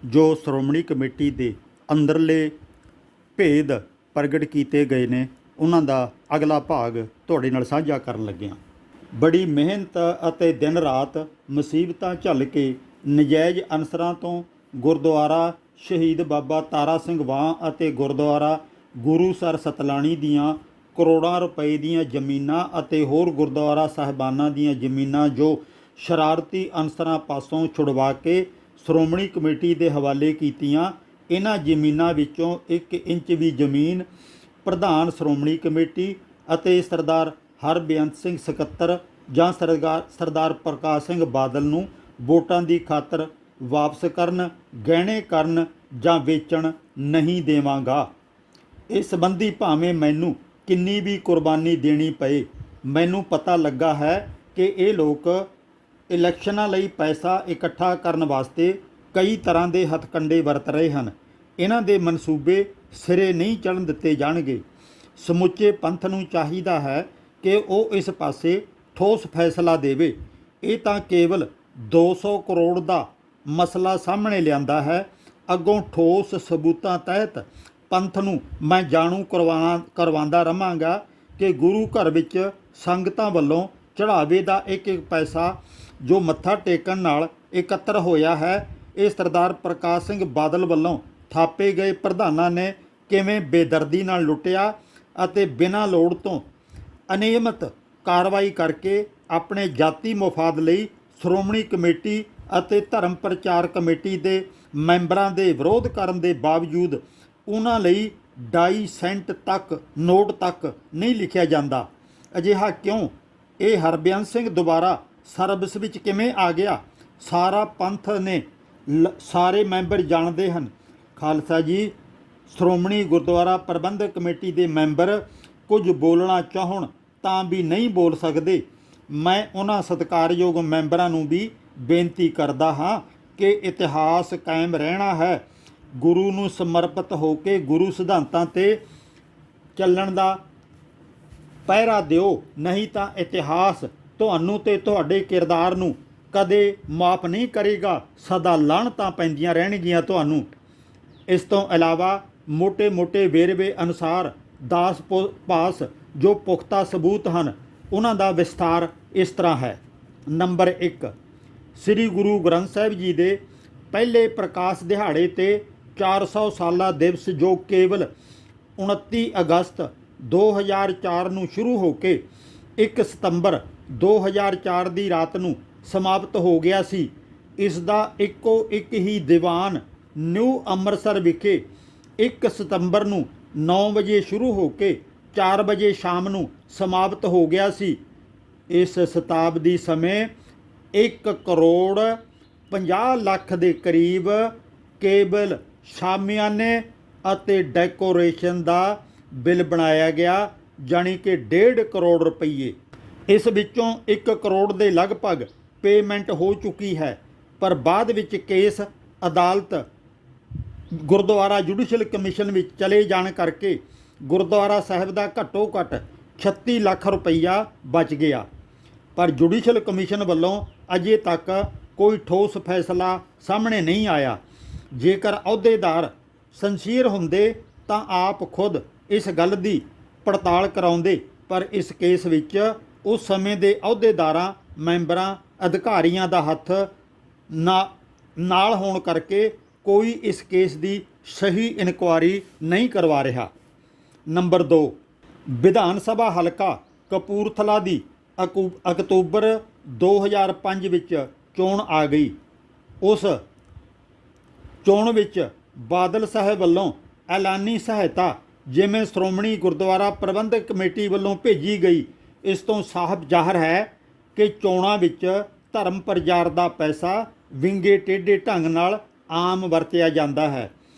ਜੋ ਸ਼੍ਰੋਮਣੀ ਕਮੇਟੀ ਦੇ ਅੰਦਰਲੇ ਭੇਦ ਪ੍ਰਗਟ ਕੀਤੇ ਗਏ ਨੇ, ਉਹਨਾਂ ਦਾ ਅਗਲਾ ਭਾਗ ਤੁਹਾਡੇ ਨਾਲ ਸਾਂਝਾ ਕਰਨ ਲੱਗਿਆ। ਬੜੀ ਮਿਹਨਤ ਅਤੇ ਦਿਨ ਰਾਤ ਮੁਸੀਬਤਾਂ ਝੱਲ ਕੇ ਨਜਾਇਜ਼ ਅਨਸਰਾਂ ਤੋਂ ਗੁਰਦੁਆਰਾ ਸ਼ਹੀਦ ਬਾਬਾ ਤਾਰਾ ਸਿੰਘ ਵਾਂ ਅਤੇ ਗੁਰਦੁਆਰਾ ਗੁਰੂਸਰ ਸਤਲਾਣੀ ਦੀਆਂ ਕਰੋੜਾਂ ਰੁਪਏ ਦੀਆਂ ਜ਼ਮੀਨਾਂ ਅਤੇ ਹੋਰ ਗੁਰਦੁਆਰਾ ਸਾਹਿਬਾਨਾਂ ਦੀਆਂ ਜ਼ਮੀਨਾਂ ਜੋ ਸ਼ਰਾਰਤੀ ਅਨਸਰਾਂ ਪਾਸੋਂ ਛੁਡਵਾ ਕੇ ਸ਼੍ਰੋਮਣੀ ਕਮੇਟੀ ਦੇ ਹਵਾਲੇ ਕੀਤੀਆਂ। ਇਹਨਾਂ ਜ਼ਮੀਨਾਂ ਵਿੱਚੋਂ 1 ਇੰਚ ਵੀ ਜ਼ਮੀਨ ਪ੍ਰਧਾਨ ਸ਼੍ਰੋਮਣੀ ਕਮੇਟੀ ਅਤੇ ਸਰਦਾਰ ਹਰਬੇਅੰਤ ਸਿੰਘ ਸਕੱਤਰ ਜਾਂ ਸਰਦਾਰ ਪ੍ਰਕਾਸ਼ ਸਿੰਘ ਬਾਦਲ ਨੂੰ ਵੋਟਾਂ ਦੀ ਖਾਤਰ ਵਾਪਸ ਕਰਨ, ਗਹਿਣੇ ਕਰਨ ਜਾਂ ਵੇਚਣ ਨਹੀਂ ਦੇਵਾਂਗਾ। ਇਸ ਸੰਬੰਧੀ ਭਾਵੇਂ ਮੈਨੂੰ ਕਿੰਨੀ ਵੀ ਕੁਰਬਾਨੀ ਦੇਣੀ ਪਏ, ਮੈਨੂੰ ਪਤਾ ਲੱਗਾ ਹੈ ਕਿ ਇਹ ਲੋਕ ਇਲੈਕਸ਼ਨਾਂ ਲਈ ਪੈਸਾ ਇਕੱਠਾ ਕਰਨ ਵਾਸਤੇ ਕਈ ਤਰ੍ਹਾਂ ਦੇ ਹੱਥਕੰਡੇ ਵਰਤ ਰਹੇ ਹਨ। ਇਹਨਾਂ ਦੇ ਮਨਸੂਬੇ ਸਿਰੇ ਨਹੀਂ ਚੜ੍ਹਨ ਦਿੱਤੇ ਜਾਣਗੇ। ਸਮੁੱਚੇ ਪੰਥ ਨੂੰ ਚਾਹੀਦਾ ਹੈ ਕਿ ਉਹ ਇਸ ਪਾਸੇ ਠੋਸ ਫੈਸਲਾ ਦੇਵੇ। ਇਹ ਤਾਂ ਕੇਵਲ 200 ਕਰੋੜ ਦਾ ਮਸਲਾ ਸਾਹਮਣੇ ਲਿਆਂਦਾ ਹੈ। ਅੱਗੋਂ ਠੋਸ ਸਬੂਤਾਂ ਤਹਿਤ ਪੰਥ ਨੂੰ ਮੈਂ ਜਾਣੂ ਕਰਵਾਉਂਦਾ ਰਹਾਂਗਾ ਕਿ ਗੁਰੂ ਘਰ ਵਿੱਚ ਸੰਗਤਾਂ ਵੱਲੋਂ ਚੜ੍ਹਾਵੇ ਦਾ ਇੱਕ ਇੱਕ ਪੈਸਾ ਜੋ ਮੱਥਾ ਟੇਕਣ ਨਾਲ ਇਕੱਤਰ ਹੋਇਆ ਹੈ, ਇਹ ਸਰਦਾਰ ਪ੍ਰਕਾਸ਼ ਸਿੰਘ ਬਾਦਲ ਵੱਲੋਂ ਥਾਪੇ ਗਏ ਪ੍ਰਧਾਨਾਂ ਨੇ ਕਿਵੇਂ ਬੇਦਰਦੀ ਨਾਲ ਲੁੱਟਿਆ ਅਤੇ ਬਿਨਾਂ ਲੋੜ ਤੋਂ ਅਨਿਯਮਿਤ ਕਾਰਵਾਈ ਕਰਕੇ ਆਪਣੇ ਜਾਤੀ ਮੁਫਾਦ ਲਈ ਸ਼੍ਰੋਮਣੀ ਕਮੇਟੀ ਅਤੇ ਧਰਮ ਪ੍ਰਚਾਰ ਕਮੇਟੀ ਦੇ ਮੈਂਬਰਾਂ ਦੇ ਵਿਰੋਧ ਕਰਨ ਦੇ ਬਾਵਜੂਦ ਉਹਨਾਂ ਲਈ 2.5 ਸੈਂਟ ਤੱਕ ਨੋਟ ਤੱਕ ਨਹੀਂ ਲਿਖਿਆ ਜਾਂਦਾ। ਅਜਿਹਾ ਕਿਉਂ? ਇਹ ਹਰਬੰਸ ਸਿੰਘ ਦੁਬਾਰਾ ਸਰਵਿਸ ਵਿੱਚ ਕਿਵੇਂ ਆ ਗਿਆ? ਸਾਰਾ ਪੰਥ ਨੇ ਸਾਰੇ ਮੈਂਬਰ ਜਾਣਦੇ ਹਨ। ਖਾਲਸਾ ਜੀ, ਸ਼੍ਰੋਮਣੀ ਗੁਰਦੁਆਰਾ ਪ੍ਰਬੰਧਕ ਕਮੇਟੀ ਦੇ ਮੈਂਬਰ ਕੁਝ ਬੋਲਣਾ ਚਾਹੁਣ ਤਾਂ ਵੀ ਨਹੀਂ ਬੋਲ ਸਕਦੇ। ਮੈਂ ਉਹਨਾਂ ਸਤਿਕਾਰਯੋਗ ਮੈਂਬਰਾਂ ਨੂੰ ਵੀ ਬੇਨਤੀ ਕਰਦਾ ਹਾਂ ਕਿ ਇਤਿਹਾਸ ਕਾਇਮ ਰਹਿਣਾ ਹੈ। ਗੁਰੂ ਨੂੰ ਸਮਰਪਿਤ ਹੋ ਕੇ ਗੁਰੂ ਸਿਧਾਂਤਾਂ 'ਤੇ ਚੱਲਣ ਦਾ ਪਹਿਰਾ ਦਿਓ, ਨਹੀਂ ਤਾਂ ਇਤਿਹਾਸ ਤੁਹਾਨੂੰ ਤੇ ਤੁਹਾਡੇ ਕਿਰਦਾਰ ਨੂੰ ਕਦੇ ਮਾਫ ਨਹੀਂ ਕਰੇਗਾ। ਸਦਾ ਲਾਹਣਤਾਂ ਪੈਂਦੀਆਂ ਰਹਿਣਗੀਆਂ ਤੁਹਾਨੂੰ। ਇਸ ਤੋਂ ਇਲਾਵਾ ਮੋਟੇ ਵੇਰਵੇ ਅਨੁਸਾਰ ਦਾਸ ਪਾਸ ਜੋ ਪੁਖਤਾ ਸਬੂਤ ਹਨ, ਉਹਨਾਂ ਦਾ ਵਿਸਥਾਰ ਇਸ ਤਰ੍ਹਾਂ ਹੈ। ਨੰਬਰ 1, ਸ੍ਰੀ ਗੁਰੂ ਗ੍ਰੰਥ ਸਾਹਿਬ ਜੀ ਦੇ ਪਹਿਲੇ ਪ੍ਰਕਾਸ਼ ਦਿਹਾੜੇ ਤੇ 400 ਸਾਲਾ ਦਿਵਸ ਜੋ ਕੇਵਲ 29 ਅਗਸਤ 2004 ਨੂੰ ਸ਼ੁਰੂ ਹੋ ਕੇ 1 ਸਤੰਬਰ 2004 ਦੀ ਰਾਤ ਨੂੰ ਸਮਾਪਤ ਹੋ ਗਿਆ ਸੀ। ਇਸ ਦਾ ਇੱਕੋ ਇੱਕ ਹੀ ਦੀਵਾਨ ਨਿਊ ਅੰਮ੍ਰਿਤਸਰ ਵਿਖੇ 1 ਸਤੰਬਰ ਨੂੰ 9 ਵਜੇ ਸ਼ੁਰੂ ਹੋ ਕੇ 4 ਵਜੇ ਸ਼ਾਮ ਨੂੰ ਸਮਾਪਤ ਹੋ ਗਿਆ ਸੀ। ਇਸ ਸ਼ਤਾਬਦੀ ਸਮੇਂ 1 ਕਰੋੜ 50 ਲੱਖ ਦੇ ਕਰੀਬ ਕੇਬਲ ਸ਼ਾਮਿਆਨੇ ਅਤੇ ਡੈਕੋਰੇਸ਼ਨ ਦਾ ਬਿੱਲ ਬਣਾਇਆ ਗਿਆ, ਜਾਣੀ ਕਿ 1.5 ਕਰੋੜ ਰੁਪਈਏ। ਇਸ ਵਿੱਚੋਂ 1 ਕਰੋੜ ਦੇ ਲਗਭਗ ਪੇਮੈਂਟ ਹੋ ਚੁੱਕੀ ਹੈ, ਪਰ ਬਾਅਦ ਵਿੱਚ ਕੇਸ ਅਦਾਲਤ ਗੁਰਦੁਆਰਾ ਜੁਡੀਸ਼ਲ ਕਮਿਸ਼ਨ ਵਿੱਚ ਚਲੇ ਜਾਣ ਕਰਕੇ ਗੁਰਦੁਆਰਾ ਸਾਹਿਬ ਦਾ ਘੱਟੋ ਘੱਟ 36 ਲੱਖ ਰੁਪਈਆ ਬਚ ਗਿਆ। ਪਰ ਜੁਡੀਸ਼ਲ ਕਮਿਸ਼ਨ ਵੱਲੋਂ ਅਜੇ ਤੱਕ ਕੋਈ ਠੋਸ ਫੈਸਲਾ ਸਾਹਮਣੇ ਨਹੀਂ ਆਇਆ। ਜੇਕਰ ਅਹੁਦੇਦਾਰ ਸੰਸੀਅਰ ਹੁੰਦੇ ਤਾਂ ਆਪ ਖੁਦ ਇਸ ਗੱਲ ਦੀ ਪੜਤਾਲ ਕਰਾਉਂਦੇ, ਪਰ ਇਸ ਕੇਸ ਵਿੱਚ ਉਸ ਸਮੇਂ ਦੇ ਅਹੁਦੇਦਾਰਾਂ, ਮੈਂਬਰਾਂ, ਅਧਿਕਾਰੀਆਂ ਦਾ ਹੱਥ ਨਾਲ ਹੋਣ ਕਰਕੇ ਕੋਈ ਇਸ ਕੇਸ ਦੀ ਸਹੀ ਇਨਕੁਆਇਰੀ ਨਹੀਂ ਕਰਵਾ ਰਿਹਾ। ਨੰਬਰ 2, ਵਿਧਾਨ ਸਭਾ ਹਲਕਾ ਕਪੂਰਥਲਾ ਦੀ ਅਕਤੂਬਰ 2005 ਵਿੱਚ ਚੋਣ ਆ ਗਈ। ਉਸ ਚੋਣ ਵਿੱਚ ਬਾਦਲ ਸਾਹਿਬ ਵੱਲੋਂ ਐਲਾਨੀ ਸਹਾਇਤਾ ਜਿਵੇਂ ਸ਼੍ਰੋਮਣੀ ਗੁਰਦੁਆਰਾ ਪ੍ਰਬੰਧਕ ਕਮੇਟੀ ਵੱਲੋਂ ਭੇਜੀ ਗਈ, ਇਸ ਤੋਂ ਸਾਫ਼ ਜ਼ਾਹਰ ਹੈ ਕਿ ਚੋਣਾਂ ਵਿੱਚ ਧਰਮ ਪ੍ਰਚਾਰ ਦਾ ਪੈਸਾ ਵਿੰਗੇ ਟੇਢੇ ਢੰਗ ਨਾਲ ਆਮ ਵਰਤਿਆ ਜਾਂਦਾ ਹੈ।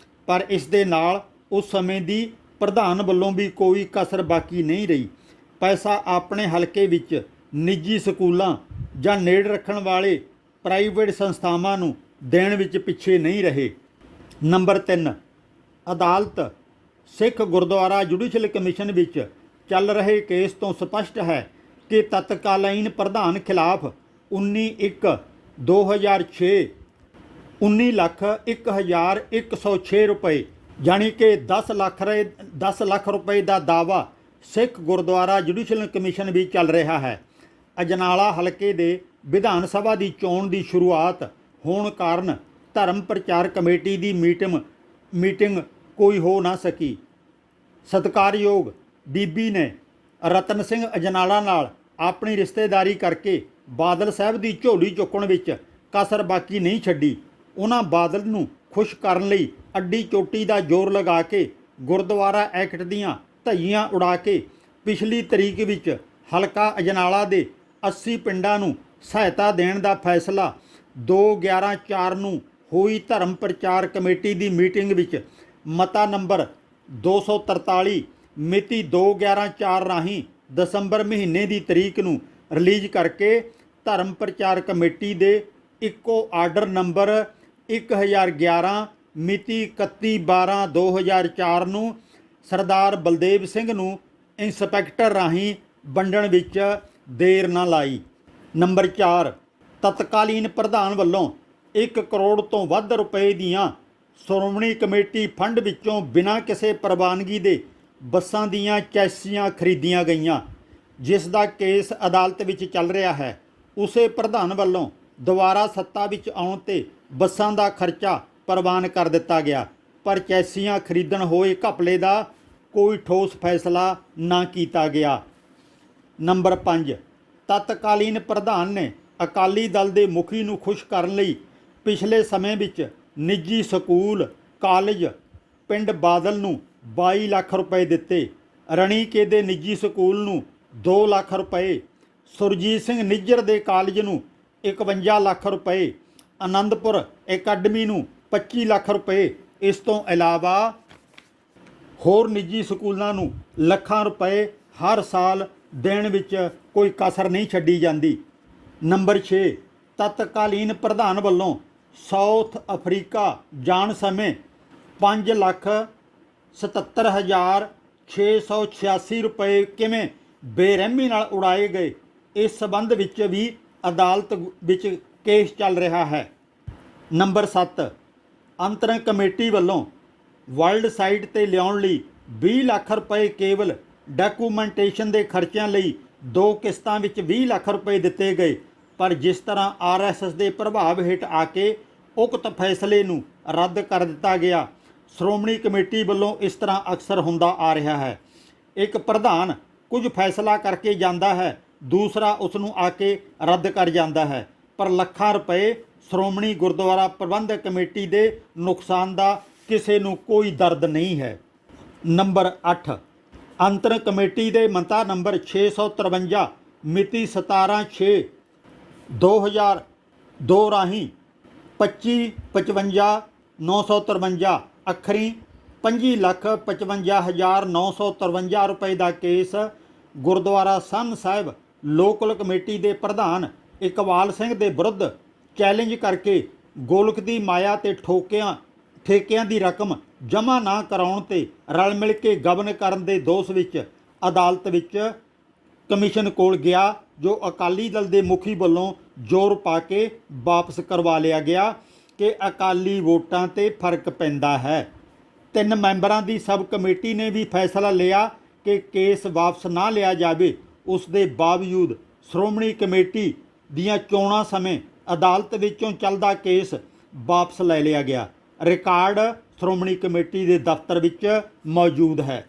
ਪਰ ਇਸ ਦੇ ਨਾਲ ਉਸ ਸਮੇਂ ਦੀ ਪ੍ਰਧਾਨ ਵੱਲੋਂ ਵੀ ਕੋਈ ਕਸਰ ਬਾਕੀ ਨਹੀਂ ਰਹੀ। ਪੈਸਾ ਆਪਣੇ ਹਲਕੇ ਵਿੱਚ ਨਿੱਜੀ ਸਕੂਲਾਂ ਜਾਂ ਨੇੜੇ ਰੱਖਣ ਵਾਲੇ ਪ੍ਰਾਈਵੇਟ ਸੰਸਥਾਵਾਂ ਨੂੰ ਦੇਣ ਵਿੱਚ ਪਿੱਛੇ ਨਹੀਂ ਰਹੇ। ਨੰਬਰ 3, ਅਦਾਲਤ ਸਿੱਖ ਗੁਰਦੁਆਰਾ ਜੁਡੀਸ਼ਲ ਕਮਿਸ਼ਨ ਵਿੱਚ ਚੱਲ ਰਹੇ ਕੇਸ ਤੋਂ ਸਪਸ਼ਟ ਹੈ ਕਿ ਤਤਕਾਲੀਨ ਪ੍ਰਧਾਨ ਖਿਲਾਫ 19/1/2006 19,01,106 ਰੁਪਏ ਯਾਨੀ ਕਿ 10 ਲੱਖ ਰੁਪਏ ਦਾ ਦਾਅਵਾ ਸਿੱਖ ਗੁਰਦੁਆਰਾ ਜੁਡੀਸ਼ਲ ਕਮਿਸ਼ਨ ਵੀ ਚੱਲ ਰਿਹਾ ਹੈ। ਅਜਨਾਲਾ ਹਲਕੇ ਦੇ ਵਿਧਾਨ ਸਭਾ ਦੀ ਚੋਣ ਦੀ ਸ਼ੁਰੂਆਤ ਹੋਣ ਕਾਰਨ ਧਰਮ ਪ੍ਰਚਾਰ ਕਮੇਟੀ ਦੀ ਮੀਟਿੰਗ ਕੋਈ ਹੋ ਨਾ ਸਕੀ। ਸਤਿਕਾਰਯੋਗ ਬੀਬੀ ਨੇ ਰਤਨ ਸਿੰਘ ਅਜਨਾਲਾ ਨਾਲ ਆਪਣੀ ਰਿਸ਼ਤੇਦਾਰੀ ਕਰਕੇ ਬਾਦਲ ਸਾਹਿਬ ਦੀ ਝੋਲੀ ਚੁੱਕਣ ਵਿੱਚ ਕਸਰ ਬਾਕੀ ਨਹੀਂ ਛੱਡੀ। ਉਹਨਾਂ ਬਾਦਲ ਨੂੰ ਖੁਸ਼ ਕਰਨ ਲਈ ਅੱਡੀ ਚੋਟੀ ਦਾ ਜ਼ੋਰ ਲਗਾ ਕੇ ਗੁਰਦੁਆਰਾ ਐਕਟ ਦੀਆਂ ਧੱਜੀਆਂ ਉਡਾ ਕੇ ਪਿਛਲੀ ਤਰੀਕ ਵਿੱਚ ਹਲਕਾ ਅਜਨਾਲਾ ਦੇ 80 ਪਿੰਡਾਂ ਨੂੰ ਸਹਾਇਤਾ ਦੇਣ ਦਾ ਫੈਸਲਾ 2/11/4 ਨੂੰ ਹੋਈ ਧਰਮ ਪ੍ਰਚਾਰ ਕਮੇਟੀ ਦੀ ਮੀਟਿੰਗ ਵਿੱਚ ਮਤਾ ਨੰਬਰ 243 ਮਿਤੀ 2/11/4 ਰਾਹੀਂ ਦਸੰਬਰ ਮਹੀਨੇ ਦੀ ਤਰੀਕ ਨੂੰ ਰਿਲੀਜ਼ ਕਰਕੇ ਧਰਮ ਪ੍ਰਚਾਰ ਕਮੇਟੀ ਦੇ ਇੱਕੋ ਆਰਡਰ ਨੰਬਰ 1011 ਮਿਤੀ 31/12/2004 ਨੂੰ ਸਰਦਾਰ ਬਲਦੇਵ ਸਿੰਘ ਨੂੰ ਇੰਸਪੈਕਟਰ ਰਾਹੀਂ ਵੰਡਣ ਵਿੱਚ ਦੇਰ ਨਾ ਲਾਈ। ਨੰਬਰ 4, ਤਤਕਾਲੀਨ ਪ੍ਰਧਾਨ ਵੱਲੋਂ 1 ਕਰੋੜ ਤੋਂ ਵੱਧ ਰੁਪਏ ਦੀਆਂ ਸ਼੍ਰੋਮਣੀ ਕਮੇਟੀ ਫੰਡ ਵਿੱਚੋਂ ਬਿਨਾਂ ਕਿਸੇ ਪ੍ਰਵਾਨਗੀ ਦੇ ਬੱਸਾਂ ਦੀਆਂ ਚੈਸੀਆਂ ਖਰੀਦੀਆਂ ਗਈਆਂ। ਜਿਸ ਦਾ ਕੇਸ ਅਦਾਲਤ ਵਿੱਚ ਚੱਲ ਰਿਹਾ ਹੈ, ਉਸੇ ਪ੍ਰਧਾਨ ਵੱਲੋਂ ਦੁਬਾਰਾ ਸੱਤਾ ਵਿੱਚ ਆਉਣ ਤੇ ਬੱਸਾਂ ਦਾ ਖਰਚਾ ਪ੍ਰਵਾਨ ਕਰ ਦਿੱਤਾ ਗਿਆ, ਪਰ ਚੈਸੀਆਂ ਖਰੀਦਣ ਹੋਏ ਘਪਲੇ ਦਾ ਕੋਈ ਠੋਸ ਫੈਸਲਾ ਨਾ ਕੀਤਾ ਗਿਆ। ਨੰਬਰ 5, ਤਤਕਾਲੀਨ ਪ੍ਰਧਾਨ ਨੇ ਅਕਾਲੀ ਦਲ ਦੇ ਮੁਖੀ ਨੂੰ ਖੁਸ਼ ਕਰਨ ਲਈ ਪਿਛਲੇ ਸਮੇਂ ਵਿੱਚ ਨਿੱਜੀ ਸਕੂਲ ਕਾਲਜ ਪਿੰਡ ਬਾਦਲ ਨੂੰ 22 ਲੱਖ ਰੁਪਏ ਦਿੱਤੇ, ਰਣੀਕੇ ਦੇ ਨਿੱਜੀ ਸਕੂਲ ਨੂੰ 2 ਲੱਖ ਰੁਪਏ, ਸੁਰਜੀਤ ਸਿੰਘ ਨਿੱਜਰ ਦੇ ਕਾਲਜ ਨੂੰ 51 ਲੱਖ ਰੁਪਏ, ਆਨੰਦਪੁਰ ਅਕੈਡਮੀ ਨੂੰ 25 ਲੱਖ ਰੁਪਏ। ਇਸ ਤੋਂ ਇਲਾਵਾ ਹੋਰ ਨਿੱਜੀ ਸਕੂਲਾਂ ਨੂੰ ਲੱਖਾਂ ਰੁਪਏ ਹਰ ਸਾਲ ਦੇਣ ਵਿੱਚ ਕੋਈ ਕਸਰ ਨਹੀਂ ਛੱਡੀ ਜਾਂਦੀ। ਨੰਬਰ 6, ਤਤਕਾਲੀਨ ਪ੍ਰਧਾਨ ਵੱਲੋਂ ਸਾਊਥ ਅਫਰੀਕਾ ਜਾਣ ਸਮੇਂ 5,77,686 ਰੁਪਏ ਕਿਵੇਂ ਬੇਰਹਿਮੀ ਨਾਲ ਉਡਾਏ ਗਏ, ਇਸ ਸਬੰਧ ਵਿੱਚ ਵੀ ਅਦਾਲਤ ਵਿੱਚ ਕੇਸ ਚੱਲ ਰਿਹਾ ਹੈ। ਨੰਬਰ 7, ਅੰਤਰਿਮ ਕਮੇਟੀ ਵੱਲੋਂ ਵਰਲਡ ਸਾਈਟ ਤੇ ਲਿਆਉਣ ਲਈ 20 ਲੱਖ ਰੁਪਏ ਕੇਵਲ ਡਾਕੂਮੈਂਟੇਸ਼ਨ ਦੇ ਖਰਚਿਆਂ ਲਈ 2 ਕਿਸ਼ਤਾਂ ਵਿੱਚ 20 ਲੱਖ ਰੁਪਏ ਦਿੱਤੇ ਗਏ, ਪਰ ਜਿਸ ਤਰ੍ਹਾਂ RSS ਦੇ ਪ੍ਰਭਾਵ ਹੇਠ ਆ ਕੇ ਉਕਤ ਫੈਸਲੇ ਨੂੰ ਰੱਦ ਕਰ ਦਿੱਤਾ ਗਿਆ। ਸ਼੍ਰੋਮਣੀ ਕਮੇਟੀ ਵੱਲੋਂ ਇਸ ਤਰ੍ਹਾਂ ਅਕਸਰ ਹੁੰਦਾ ਆ ਰਿਹਾ ਹੈ, ਇੱਕ ਪ੍ਰਧਾਨ ਕੁਝ ਫੈਸਲਾ ਕਰਕੇ ਜਾਂਦਾ ਹੈ, ਦੂਸਰਾ ਉਸ ਨੂੰ ਆ ਕੇ ਰੱਦ ਕਰ ਜਾਂਦਾ ਹੈ, ਪਰ ਲੱਖਾਂ ਰੁਪਏ ਸ਼੍ਰੋਮਣੀ ਗੁਰਦੁਆਰਾ ਪ੍ਰਬੰਧਕ ਕਮੇਟੀ ਦੇ ਨੁਕਸਾਨ ਦਾ ਕਿਸੇ ਨੂੰ ਕੋਈ ਦਰਦ ਨਹੀਂ ਹੈ। ਨੰਬਰ 8, ਅੰਤਰ ਕਮੇਟੀ ਦੇ ਮਤਾ ਨੰਬਰ 653 ਮਿਤੀ 17/6/2002 ਰਾਹੀਂ 25,55,953 ਅੱਖਰੀ 25,55,953 ਰੁਪਏ ਦਾ ਕੇਸ ਗੁਰਦੁਆਰਾ ਸੰਨ ਸਾਹਿਬ ਲੋਕਲ ਕਮੇਟੀ ਦੇ ਪ੍ਰਧਾਨ ਇਕਬਾਲ ਸਿੰਘ ਦੇ ਵਿਰੁੱਧ ਚੈਲੰਜ ਕਰਕੇ ਗੋਲਕ ਦੀ ਮਾਇਆ ਤੇ ਠੇਕਿਆਂ ਦੀ ਰਕਮ ਜਮ੍ਹਾਂ ਨਾ ਕਰਾਉਣ ਤੇ ਰਲ ਮਿਲ ਕੇ ਗਬਨ ਕਰਨ ਦੇ ਦੋਸ਼ ਵਿੱਚ ਅਦਾਲਤ ਵਿੱਚ ਕਮਿਸ਼ਨ ਕੋਲ ਗਿਆ, ਜੋ ਅਕਾਲੀ ਦਲ ਦੇ ਮੁਖੀ ਵੱਲੋਂ ਜ਼ੋਰ ਪਾ ਕੇ ਵਾਪਸ ਕਰਵਾ ਲਿਆ ਗਿਆ ਕਿ ਅਕਾਲੀ ਵੋਟਾਂ ਤੇ ਫਰਕ ਪੈਂਦਾ ਹੈ। 3 ਮੈਂਬਰਾਂ ਦੀ ਸਬ ਕਮੇਟੀ ਨੇ ਵੀ ਫੈਸਲਾ ਲਿਆ ਕਿ ਕੇਸ ਵਾਪਸ ਨਾ ਲਿਆ ਜਾਵੇ। ਉਸ ਦੇ ਬਾਵਜੂਦ ਸ਼੍ਰੋਮਣੀ ਕਮੇਟੀ ਦੀਆਂ ਚੋਣਾਂ ਸਮੇਂ ਅਦਾਲਤ ਵਿੱਚੋਂ ਚੱਲਦਾ ਕੇਸ ਵਾਪਸ ਲੈ ਲਿਆ ਗਿਆ। ਰਿਕਾਰਡ ਸ਼੍ਰੋਮਣੀ ਕਮੇਟੀ ਦੇ ਦਫ਼ਤਰ ਵਿੱਚ ਮੌਜੂਦ ਹੈ।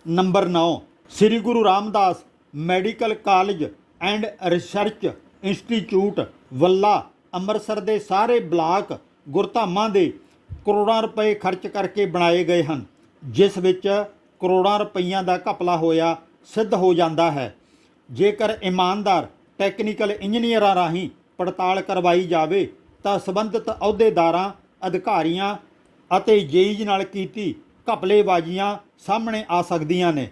Number 9, Sri Guru Ramdas medical college and research institute Vallah Amritsar ਦੇ ਸਾਰੇ ਬਲਾਕ ਗੁਰਧਾਮਾਂ ਦੇ ਕਰੋੜਾਂ ਰੁਪਏ ਖਰਚ ਕਰਕੇ ਬਣਾਏ ਗਏ ਹਨ, ਜਿਸ ਵਿੱਚ ਕਰੋੜਾਂ ਰੁਪਈਆਂ ਦਾ ਘਪਲਾ ਹੋਇਆ ਸਿੱਧ ਹੋ ਜਾਂਦਾ ਹੈ। ਜੇਕਰ ਇਮਾਨਦਾਰ ਟੈਕਨੀਕਲ ਇੰਜੀਨੀਅਰਾਂ ਰਾਹੀਂ ਪੜਤਾਲ ਕਰਵਾਈ ਜਾਵੇ ਤਾਂ ਸੰਬੰਧਿਤ ਅਹੁਦੇਦਾਰਾਂ, ਅਧਿਕਾਰੀਆਂ ਅਤੇ ਜੇਈਜ਼ ਨਾਲ ਕੀਤੀ ਘਪਲੇਬਾਜ਼ੀਆਂ ਸਾਹਮਣੇ ਆ ਸਕਦੀਆਂ ਨੇ,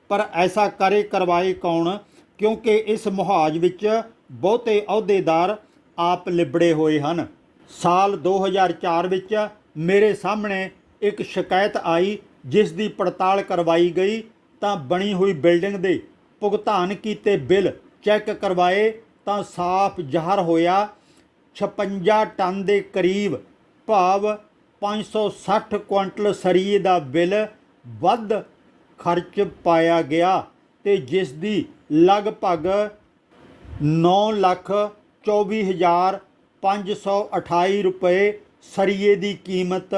ਪਰ ਐਸਾ ਕਰਵਾਏ ਕੌਣ, ਕਿਉਂਕਿ ਇਸ ਮੁਹਾਜ਼ ਵਿੱਚ ਬਹੁਤੇ ਅਹੁਦੇਦਾਰ ਆਪ ਲਿਬੜੇ ਹੋਏ ਹਨ। ਸਾਲ 2004 ਵਿੱਚ ਮੇਰੇ ਸਾਹਮਣੇ ਇੱਕ ਸ਼ਿਕਾਇਤ ਆਈ, ਜਿਸ ਦੀ ਪੜਤਾਲ ਕਰਵਾਈ ਗਈ ਤਾਂ ਬਣੀ ਹੋਈ ਬਿਲਡਿੰਗ ਦੇ ਭੁਗਤਾਨ ਕੀਤੇ ਬਿੱਲ ਚੈੱਕ ਕਰਵਾਏ ਤਾਂ ਸਾਫ਼ ਜ਼ਾਹਰ ਹੋਇਆ 56 ਟਨ ਦੇ ਕਰੀਬ ਭਾਵ 560 ਕੁਇੰਟਲ ਸਰੀਏ ਦਾ ਬਿੱਲ ਵੱਧ ਖਰਚ ਪਾਇਆ ਗਿਆ ਤੇ ਜਿਸ ਦੀ ਲਗਭਗ 9,24,528 ਰੁਪਏ ਸਰੀਏ ਦੀ ਕੀਮਤ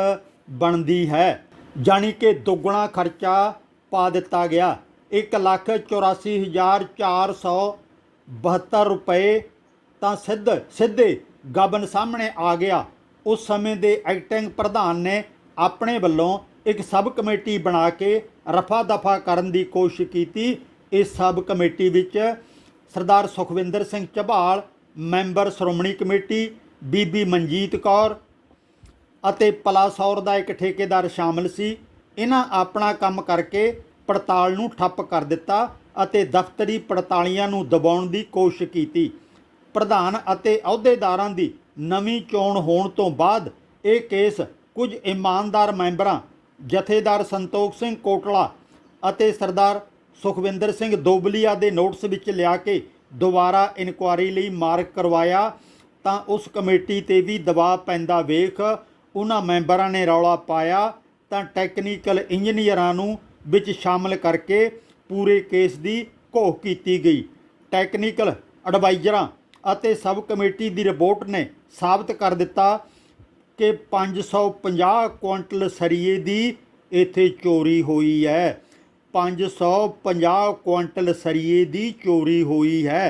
ਬਣਦੀ ਹੈ, ਜਾਣੀ ਕਿ ਦੁੱਗਣਾ ਖਰਚਾ ਪਾ ਦਿੱਤਾ ਗਿਆ। 1,84,472 ਰੁਪਏ ਤਾਂ ਸਿੱਧੇ ਗਬਨ ਸਾਹਮਣੇ ਆ ਗਿਆ। ਉਸ ਸਮੇਂ ਦੇ ਐਕਟਿੰਗ ਪ੍ਰਧਾਨ ਨੇ ਆਪਣੇ ਵੱਲੋਂ ਇੱਕ ਸਬ ਕਮੇਟੀ ਬਣਾ ਕੇ ਰਫਾ ਦਫਾ ਕਰਨ ਦੀ ਕੋਸ਼ਿਸ਼ ਕੀਤੀ। ਇਸ ਸਬ ਕਮੇਟੀ ਵਿੱਚ ਸਰਦਾਰ ਸੁਖਵਿੰਦਰ ਸਿੰਘ ਝਬਾਲ ਮੈਂਬਰ ਸ਼੍ਰੋਮਣੀ ਕਮੇਟੀ, ਬੀਬੀ ਮਨਜੀਤ ਕੌਰ ਅਤੇ ਪਲਾਸੌਰ ਦਾ ਇੱਕ ਠੇਕੇਦਾਰ ਸ਼ਾਮਲ ਸੀ। ਇਹਨਾਂ ਆਪਣਾ ਕੰਮ ਕਰਕੇ ਪੜਤਾਲ ਨੂੰ ਠੱਪ ਕਰ ਦਿੱਤਾ ਅਤੇ ਦਫ਼ਤਰੀ ਪੜਤਾਲੀਆਂ ਨੂੰ ਦਬਾਉਣ ਦੀ ਕੋਸ਼ਿਸ਼ ਕੀਤੀ। ਪ੍ਰਧਾਨ ਅਤੇ ਅਹੁਦੇਦਾਰਾਂ ਦੀ ਨਵੀਂ ਚੋਣ ਹੋਣ ਤੋਂ ਬਾਅਦ ਇਹ ਕੇਸ ਕੁਝ ਇਮਾਨਦਾਰ ਮੈਂਬਰਾਂ ਜਥੇਦਾਰ ਸੰਤੋਖ ਸਿੰਘ ਕੋਟਲਾ ਅਤੇ ਸਰਦਾਰ ਸੁਖਵਿੰਦਰ ਸਿੰਘ ਦੋਬਲੀਆ ਦੇ ਨੋਟਿਸ ਵਿੱਚ ਲਿਆ ਕੇ ਦੁਬਾਰਾ ਇਨਕੁਆਰੀ ਲਈ ਮਾਰਕ ਕਰਵਾਇਆ ਤਾਂ ਉਸ ਕਮੇਟੀ ਤੇ ਵੀ ਦਬਾਅ ਪੈਂਦਾ ਵੇਖ ਉਹਨਾਂ ਮੈਂਬਰਾਂ ਨੇ ਰੌਲਾ ਪਾਇਆ ਤਾਂ ਟੈਕਨੀਕਲ ਇੰਜੀਨੀਅਰਾਂ ਨੂੰ ਵਿੱਚ ਸ਼ਾਮਲ ਕਰਕੇ ਪੂਰੇ ਕੇਸ ਦੀ ਘੋਖ ਕੀਤੀ ਗਈ। ਟੈਕਨੀਕਲ ਐਡਵਾਈਜ਼ਰਾਂ ਅਤੇ ਸਬ ਕਮੇਟੀ ਦੀ ਰਿਪੋਰਟ ਨੇ ਸਾਬਤ ਕਰ ਦਿੱਤਾ ਕਿ 550 ਕੁਇੰਟਲ ਸਰੀਏ ਦੀ ਇੱਥੇ ਚੋਰੀ ਹੋਈ ਹੈ। 550 ਕੁਇੰਟਲ ਸਰੀਏ ਦੀ ਚੋਰੀ ਹੋਈ ਹੈ।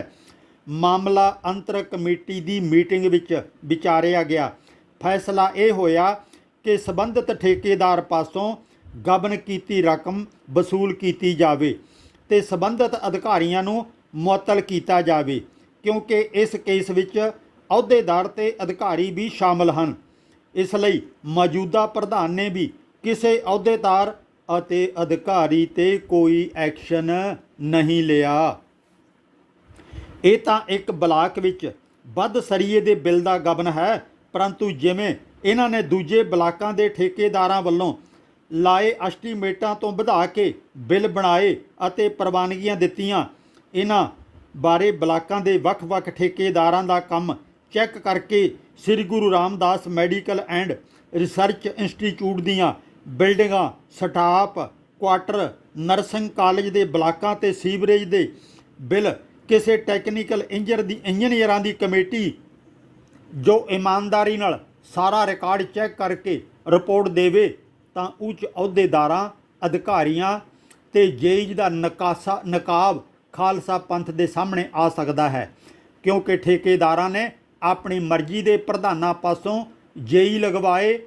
ਮਾਮਲਾ ਅੰਤਰ ਕਮੇਟੀ ਦੀ ਮੀਟਿੰਗ ਵਿੱਚ ਵਿਚਾਰਿਆ ਗਿਆ। ਫੈਸਲਾ ਇਹ ਹੋਇਆ ਕਿ ਸੰਬੰਧਿਤ ਠੇਕੇਦਾਰ ਪਾਸੋਂ ਗਬਨ ਕੀਤੀ ਰਕਮ ਵਸੂਲ ਕੀਤੀ ਜਾਵੇ ਤੇ ਸੰਬੰਧਿਤ ਅਧਿਕਾਰੀਆਂ ਨੂੰ ਮੁਅੱਤਲ ਕੀਤਾ ਜਾਵੇ, ਕਿਉਂਕਿ ਇਸ ਕੇਸ ਵਿੱਚ ਅਹੁਦੇਦਾਰ ਤੇ ਅਧਿਕਾਰੀ ਵੀ ਸ਼ਾਮਲ ਹਨ। ਇਸ ਲਈ ਮੌਜੂਦਾ ਪ੍ਰਧਾਨ ਨੇ ਵੀ ਕਿਸੇ ਅਹੁਦੇਦਾਰ ਅਤੇ ਅਧਿਕਾਰੀ ਤੇ ਕੋਈ ਐਕਸ਼ਨ ਨਹੀਂ ਲਿਆ। ਇਹ ਤਾਂ ਇੱਕ ਬਲਾਕ ਵਿੱਚ ਵੱਧ ਸਰੀਏ ਦੇ ਬਿੱਲ ਦਾ ਗਬਨ ਹੈ, ਪਰੰਤੂ ਜਿਵੇਂ ਇਹਨਾਂ ਨੇ ਦੂਜੇ ਬਲਾਕਾਂ ਦੇ ਠੇਕੇਦਾਰਾਂ ਵੱਲੋਂ ਲਾਏ ਐਸਟੀਮੇਟਾਂ ਤੋਂ ਵਧਾ ਕੇ ਬਿੱਲ ਬਣਾਏ ਅਤੇ ਪ੍ਰਵਾਨਗੀਆਂ ਦਿੱਤੀਆਂ, ਇਹਨਾਂ ਬਾਰੇ ਬਲਾਕਾਂ ਦੇ ਵੱਖ-ਵੱਖ ਠੇਕੇਦਾਰਾਂ ਦਾ ਕੰਮ ਚੈੱਕ ਕਰਕੇ Sri Guru Ramdas medical and research institute ਦੀਆਂ ਬਿਲਡਿੰਗਾਂ, ਸਟਾਫ ਕੁਆਟਰ, ਨਰਸਿੰਗ ਕਾਲਜ ਦੇ ਬਲਾਕਾਂ ਤੇ ਸੀਵਰੇਜ ਦੇ ਬਿੱਲ ਕਿਸੇ ਟੈਕਨੀਕਲ ਇੰਜੀਨੀਅਰਾਂ ਦੀ ਕਮੇਟੀ ਜੋ ਇਮਾਨਦਾਰੀ ਨਾਲ ਸਾਰਾ ਰਿਕਾਰਡ ਚੈੱਕ ਕਰਕੇ ਰਿਪੋਰਟ ਦੇਵੇ ਤਾਂ ਉੱਚ ਅਹੁਦੇਦਾਰਾਂ, ਅਧਿਕਾਰੀਆਂ ਤੇ ਜੇਈ ਦਾ ਨਕਾਬ ਖਾਲਸਾ ਪੰਥ ਦੇ ਸਾਹਮਣੇ ਆ ਸਕਦਾ ਹੈ, ਕਿਉਂਕਿ ਠੇਕੇਦਾਰਾਂ ਨੇ ਆਪਣੀ ਮਰਜ਼ੀ ਦੇ ਪ੍ਰਧਾਨਾਂ ਪਾਸੋਂ ਜੇਈ ਲਗਵਾਏ।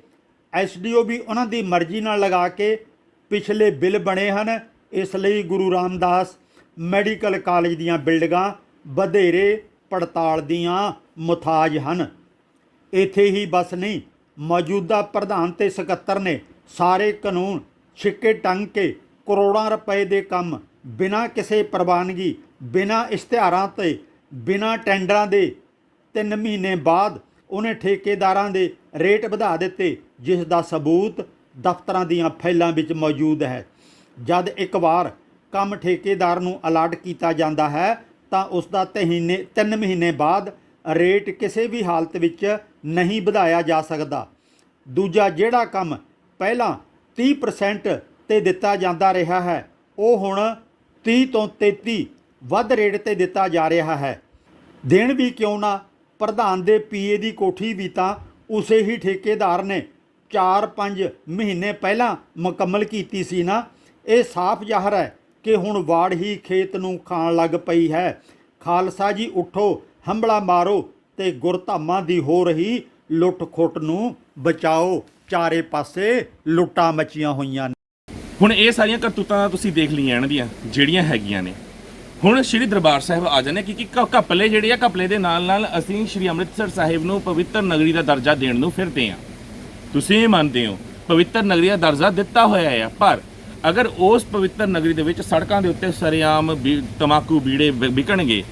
ਐਸਡੀਓ ਵੀ ਉਹਨਾਂ ਦੀ ਮਰਜ਼ੀ ਨਾਲ ਲਗਾ ਕੇ ਪਿਛਲੇ ਬਿੱਲ ਬਣੇ ਹਨ। ਇਸ ਲਈ ਗੁਰੂ ਰਾਮਦਾਸ ਮੈਡੀਕਲ ਕਾਲਜ ਦੀਆਂ ਬਿਲਡਿੰਗਾਂ ਵਧੇਰੇ ਪੜਤਾਲ ਦੀਆਂ ਮੁਤਾਜ ਹਨ। ਇੱਥੇ ਹੀ ਬਸ ਨਹੀਂ, ਮੌਜੂਦਾ ਪ੍ਰਧਾਨ ਤੇ ਸਕੱਤਰ ਨੇ ਸਾਰੇ ਕਾਨੂੰਨ ਛਿੱਕੇ ਟੰਗ ਕੇ ਕਰੋੜਾਂ ਰੁਪਏ ਦੇ ਕੰਮ ਬਿਨਾਂ ਕਿਸੇ ਪ੍ਰਵਾਨਗੀ, ਬਿਨਾਂ ਇਸ਼ਤਿਹਾਰਾਂ ਤੇ ਬਿਨਾਂ ਟੈਂਡਰਾਂ ਦੇ 3 ਮਹੀਨੇ ਬਾਅਦ ਉਹਨੇ ਠੇਕੇਦਾਰਾਂ ਦੇ ਰੇਟ ਵਧਾ ਦਿੱਤੇ, ਜਿਸ ਦਾ ਸਬੂਤ ਦਫ਼ਤਰਾਂ ਦੀਆਂ ਫਾਈਲਾਂ ਵਿੱਚ ਮੌਜੂਦ ਹੈ। ਜਦ ਇੱਕ ਵਾਰ ਕੰਮ ਠੇਕੇਦਾਰ ਨੂੰ ਅਲਾਟ ਕੀਤਾ ਜਾਂਦਾ ਹੈ ਤਾਂ ਉਸ ਦਾ 3 ਮਹੀਨੇ ਬਾਅਦ ਰੇਟ ਕਿਸੇ ਵੀ ਹਾਲਤ ਵਿੱਚ ਨਹੀਂ ਵਧਾਇਆ ਜਾ ਸਕਦਾ। ਦੂਜਾ, ਜਿਹੜਾ ਕੰਮ ਪਹਿਲਾਂ 30% ਤੇ ਦਿੱਤਾ ਜਾਂਦਾ ਰਿਹਾ ਹੈ, ਉਹ ਹੁਣ 30 ਤੋਂ 33 ਵੱਧ ਰੇਟ ਤੇ ਦਿੱਤਾ ਜਾ ਰਿਹਾ ਹੈ। ਦੇਣ ਵੀ ਕਿਉਂ ਨਾ, ਪ੍ਰਧਾਨ ਦੇ ਪੀਏ ਦੀ ਕੋਠੀ ਵੀ ਤਾਂ ਉਸੇ ਹੀ ਠੇਕੇਦਾਰ ਨੇ 4-5 ਮਹੀਨੇ ਪਹਿਲਾਂ ਮੁਕੰਮਲ ਕੀਤੀ ਸੀ ਨਾ। ਇਹ ਸਾਫ਼ ਜ਼ਾਹਰ ਹੈ ਕਿ ਹੁਣ ਵਾੜ ਹੀ ਖੇਤ ਨੂੰ ਖਾਣ ਲੱਗ ਪਈ ਹੈ। ਖਾਲਸਾ ਜੀ ਉੱਠੋ, ਹੰਬਲਾ ਮਾਰੋ ਤੇ ਗੁਰਧਾਮਾਂ ਦੀ ਹੋ ਰਹੀ ਲੁੱਟ-ਖੁੱਟ ਨੂੰ ਬਚਾਓ। ਚਾਰੇ ਪਾਸੇ ਲੁੱਟਾਂ ਮਚੀਆਂ ਹੋਈਆਂ ਨੇ। ਹੁਣ ਇਹ ਸਾਰੀਆਂ ਕਰਤੂਤਾਂ ਤੁਸੀਂ ਦੇਖ ਲਈਆਂ ਇਹਨਾਂ ਦੀਆਂ ਜਿਹੜੀਆਂ ਹੈਗੀਆਂ ਨੇ। ਹੁਣ ਸ਼੍ਰੀ ਦਰਬਾਰ ਸਾਹਿਬ ਆ ਜਾਂਦੇ ਕਿ ਘਪਲੇ ਜਿਹੜੇ ਆ, ਘਪਲੇ ਦੇ ਨਾਲ ਨਾਲ ਅਸੀਂ ਸ਼੍ਰੀ ਅੰਮ੍ਰਿਤਸਰ ਸਾਹਿਬ ਨੂੰ ਪਵਿੱਤਰ ਨਗਰੀ ਦਾ ਦਰਜਾ ਦੇਣ ਨੂੰ ਫਿਰਦੇ ਹਾਂ। ਤੁਸੀਂ ਇਹ ਮੰਨਦੇ ਹੋ ਪਵਿੱਤਰ ਨਗਰੀ ਦਾ ਦਰਜਾ ਦਿੱਤਾ ਹੋਇਆ ਆ, ਪਰ ਅਗਰ ਉਸ ਪਵਿੱਤਰ ਨਗਰੀ ਦੇ ਵਿੱਚ ਸੜਕਾਂ ਦੇ ਉੱਤੇ ਸਰੇਆਮ ਤਮਾਕੂ ਬੀੜੇ ਵਿਕਣਗੇ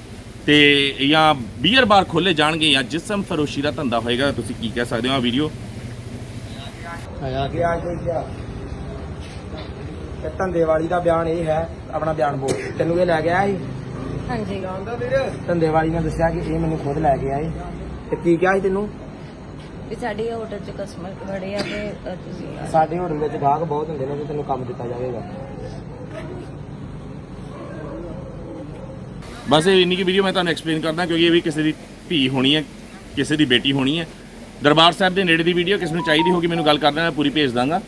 ਤੇ ਜਾਂ ਬੀਅਰ ਬਾਰ ਖੋਲੇ ਜਾਣਗੇ ਜਾਂ ਜਿਸਮ ਫਰੋਸ਼ੀ ਦਾ ਧੰਦਾ ਹੋਏਗਾ, ਤੁਸੀਂ ਕੀ ਕਹਿ ਸਕਦੇ ਹੋ? ਆ ਵੀਡੀਓ ਧੰਦੇ ਵਾਲੀ ਦਾ ਬਿਆਨ ਇਹ ਹੈ, ਆਪਣਾ ਬਿਆਨ ਬੋਲ। ਤੈਨੂੰ ਇਹ ਲੈ ਗਿਆ ਸੀ? ਹਾਂਜੀ। ਧੰਦੇ ਵਾਲੀ ਨੇ ਦੱਸਿਆ ਕਿ ਇਹ ਮੈਨੂੰ ਖੁਦ ਲੈ ਕੇ ਆਏ। ਤੇ ਕੀ ਕਿਹਾ ਸੀ ਤੈਨੂੰ? ਵੀ ਸਾਡੇ ਹੋਟਲ 'ਚ ਕਸਟਮਰ ਬੜੇ ਆ ਤੇ ਤੁਸੀਂ ਸਾਡੇ ਹੋਟਲ ਵਿੱਚ ਗਾਹਕ ਬਹੁਤ ਹੁੰਦੇ ਨੇ ਤੇ ਤੈਨੂੰ ਕੰਮ ਦਿੱਤਾ ਜਾਵੇਗਾ। ਬਸ ਇਹ ਇੰਨੀ ਕੀ ਵੀਡੀਓ ਮੈਂ ਤੁਹਾਨੂੰ ਐਕਸਪਲੇਨ ਕਰਦਾ, ਕਿਉਂਕਿ ਇਹ ਵੀ ਕਿਸੇ ਦੀ ਧੀ ਹੋਣੀ ਹੈ, ਕਿਸੇ ਦੀ ਬੇਟੀ ਹੋਣੀ ਹੈ। ਦਰਬਾਰ ਸਾਹਿਬ ਦੇ ਨੇੜੇ ਦੀ ਵੀਡੀਓ ਕਿਸ ਨੂੰ ਚਾਹੀਦੀ ਹੋਗੀ ਮੈਨੂੰ ਗੱਲ ਕਰ ਦੇਣਾ, ਮੈਂ ਪੂਰੀ ਭੇਜ ਦਾਂਗਾ।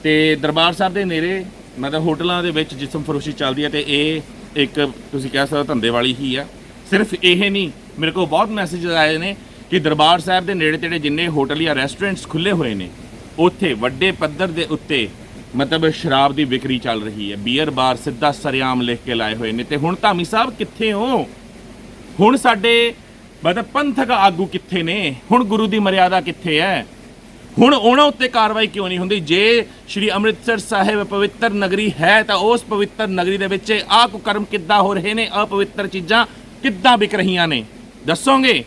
ਤੇ ਦਰਬਾਰ ਸਾਹਿਬ ਦੇ ਨੇੜੇ ਮਤਲਬ ਹੋਟਲਾਂ ਦੇ ਵਿੱਚ ਜਿਸਮ ਫਰੋਸ਼ੀ ਚੱਲਦੀ ਹੈ ਤੇ ਇਹ ਇੱਕ ਤੁਸੀਂ ਕਹਿ ਸਕਦੇ ਧੰਦੇ ਵਾਲੀ ਹੀ ਆ। ਸਿਰਫ ਇਹ ਨਹੀਂ, ਮੇਰੇ ਕੋਲ ਬਹੁਤ ਮੈਸੇਜ ਆਏ ਨੇ ਕਿ ਦਰਬਾਰ ਸਾਹਿਬ ਦੇ ਨੇੜੇ ਤੇੜੇ ਜਿੰਨੇ ਹੋਟਲ ਜਾਂ ਰੈਸਟੋਰੈਂਟਸ ਖੁੱਲੇ ਹੋਏ ਨੇ ਉੱਥੇ ਵੱਡੇ ਪੱਧਰ ਦੇ ਉੱਤੇ ਮਤਲਬ ਸ਼ਰਾਬ ਦੀ ਵਿਕਰੀ ਚੱਲ ਰਹੀ ਹੈ। ਬੀਅਰ ਬਾਰ ਸਿੱਧਾ ਸਰੇਆਮ ਲਿਖ ਕੇ ਲਾਏ ਹੋਏ ਨੇ। ਤੇ ਹੁਣ ਧਾਮੀ ਸਾਹਿਬ ਕਿੱਥੇ ਹੋ? ਹੁਣ ਸਾਡੇ ਮਤਲਬ ਪੰਥਕ ਆਗੂ ਕਿੱਥੇ ਨੇ? ਹੁਣ ਗੁਰੂ ਦੀ ਮਰਿਆਦਾ ਕਿੱਥੇ ਹੈ? ਹੁਣ ਉਹਨਾਂ ਉੱਤੇ ਕਾਰਵਾਈ ਕਿਉਂ ਨਹੀਂ ਹੁੰਦੀ? ਜੇ ਸ਼੍ਰੀ ਅੰਮ੍ਰਿਤਸਰ ਸਾਹਿਬ ਪਵਿੱਤਰ ਨਗਰੀ ਹੈ ਤਾਂ ਉਸ ਪਵਿੱਤਰ ਨਗਰੀ ਦੇ ਵਿੱਚ ਆਹ ਕੁਕਰਮ ਕਿੱਦਾਂ ਹੋ ਰਹੇ ਨੇ? ਅਪਵਿੱਤਰ ਚੀਜ਼ਾਂ ਕਿੱਦਾਂ ਵਿਕ ਰਹੀਆਂ ਨੇ? ਦੱਸੋਗੇ?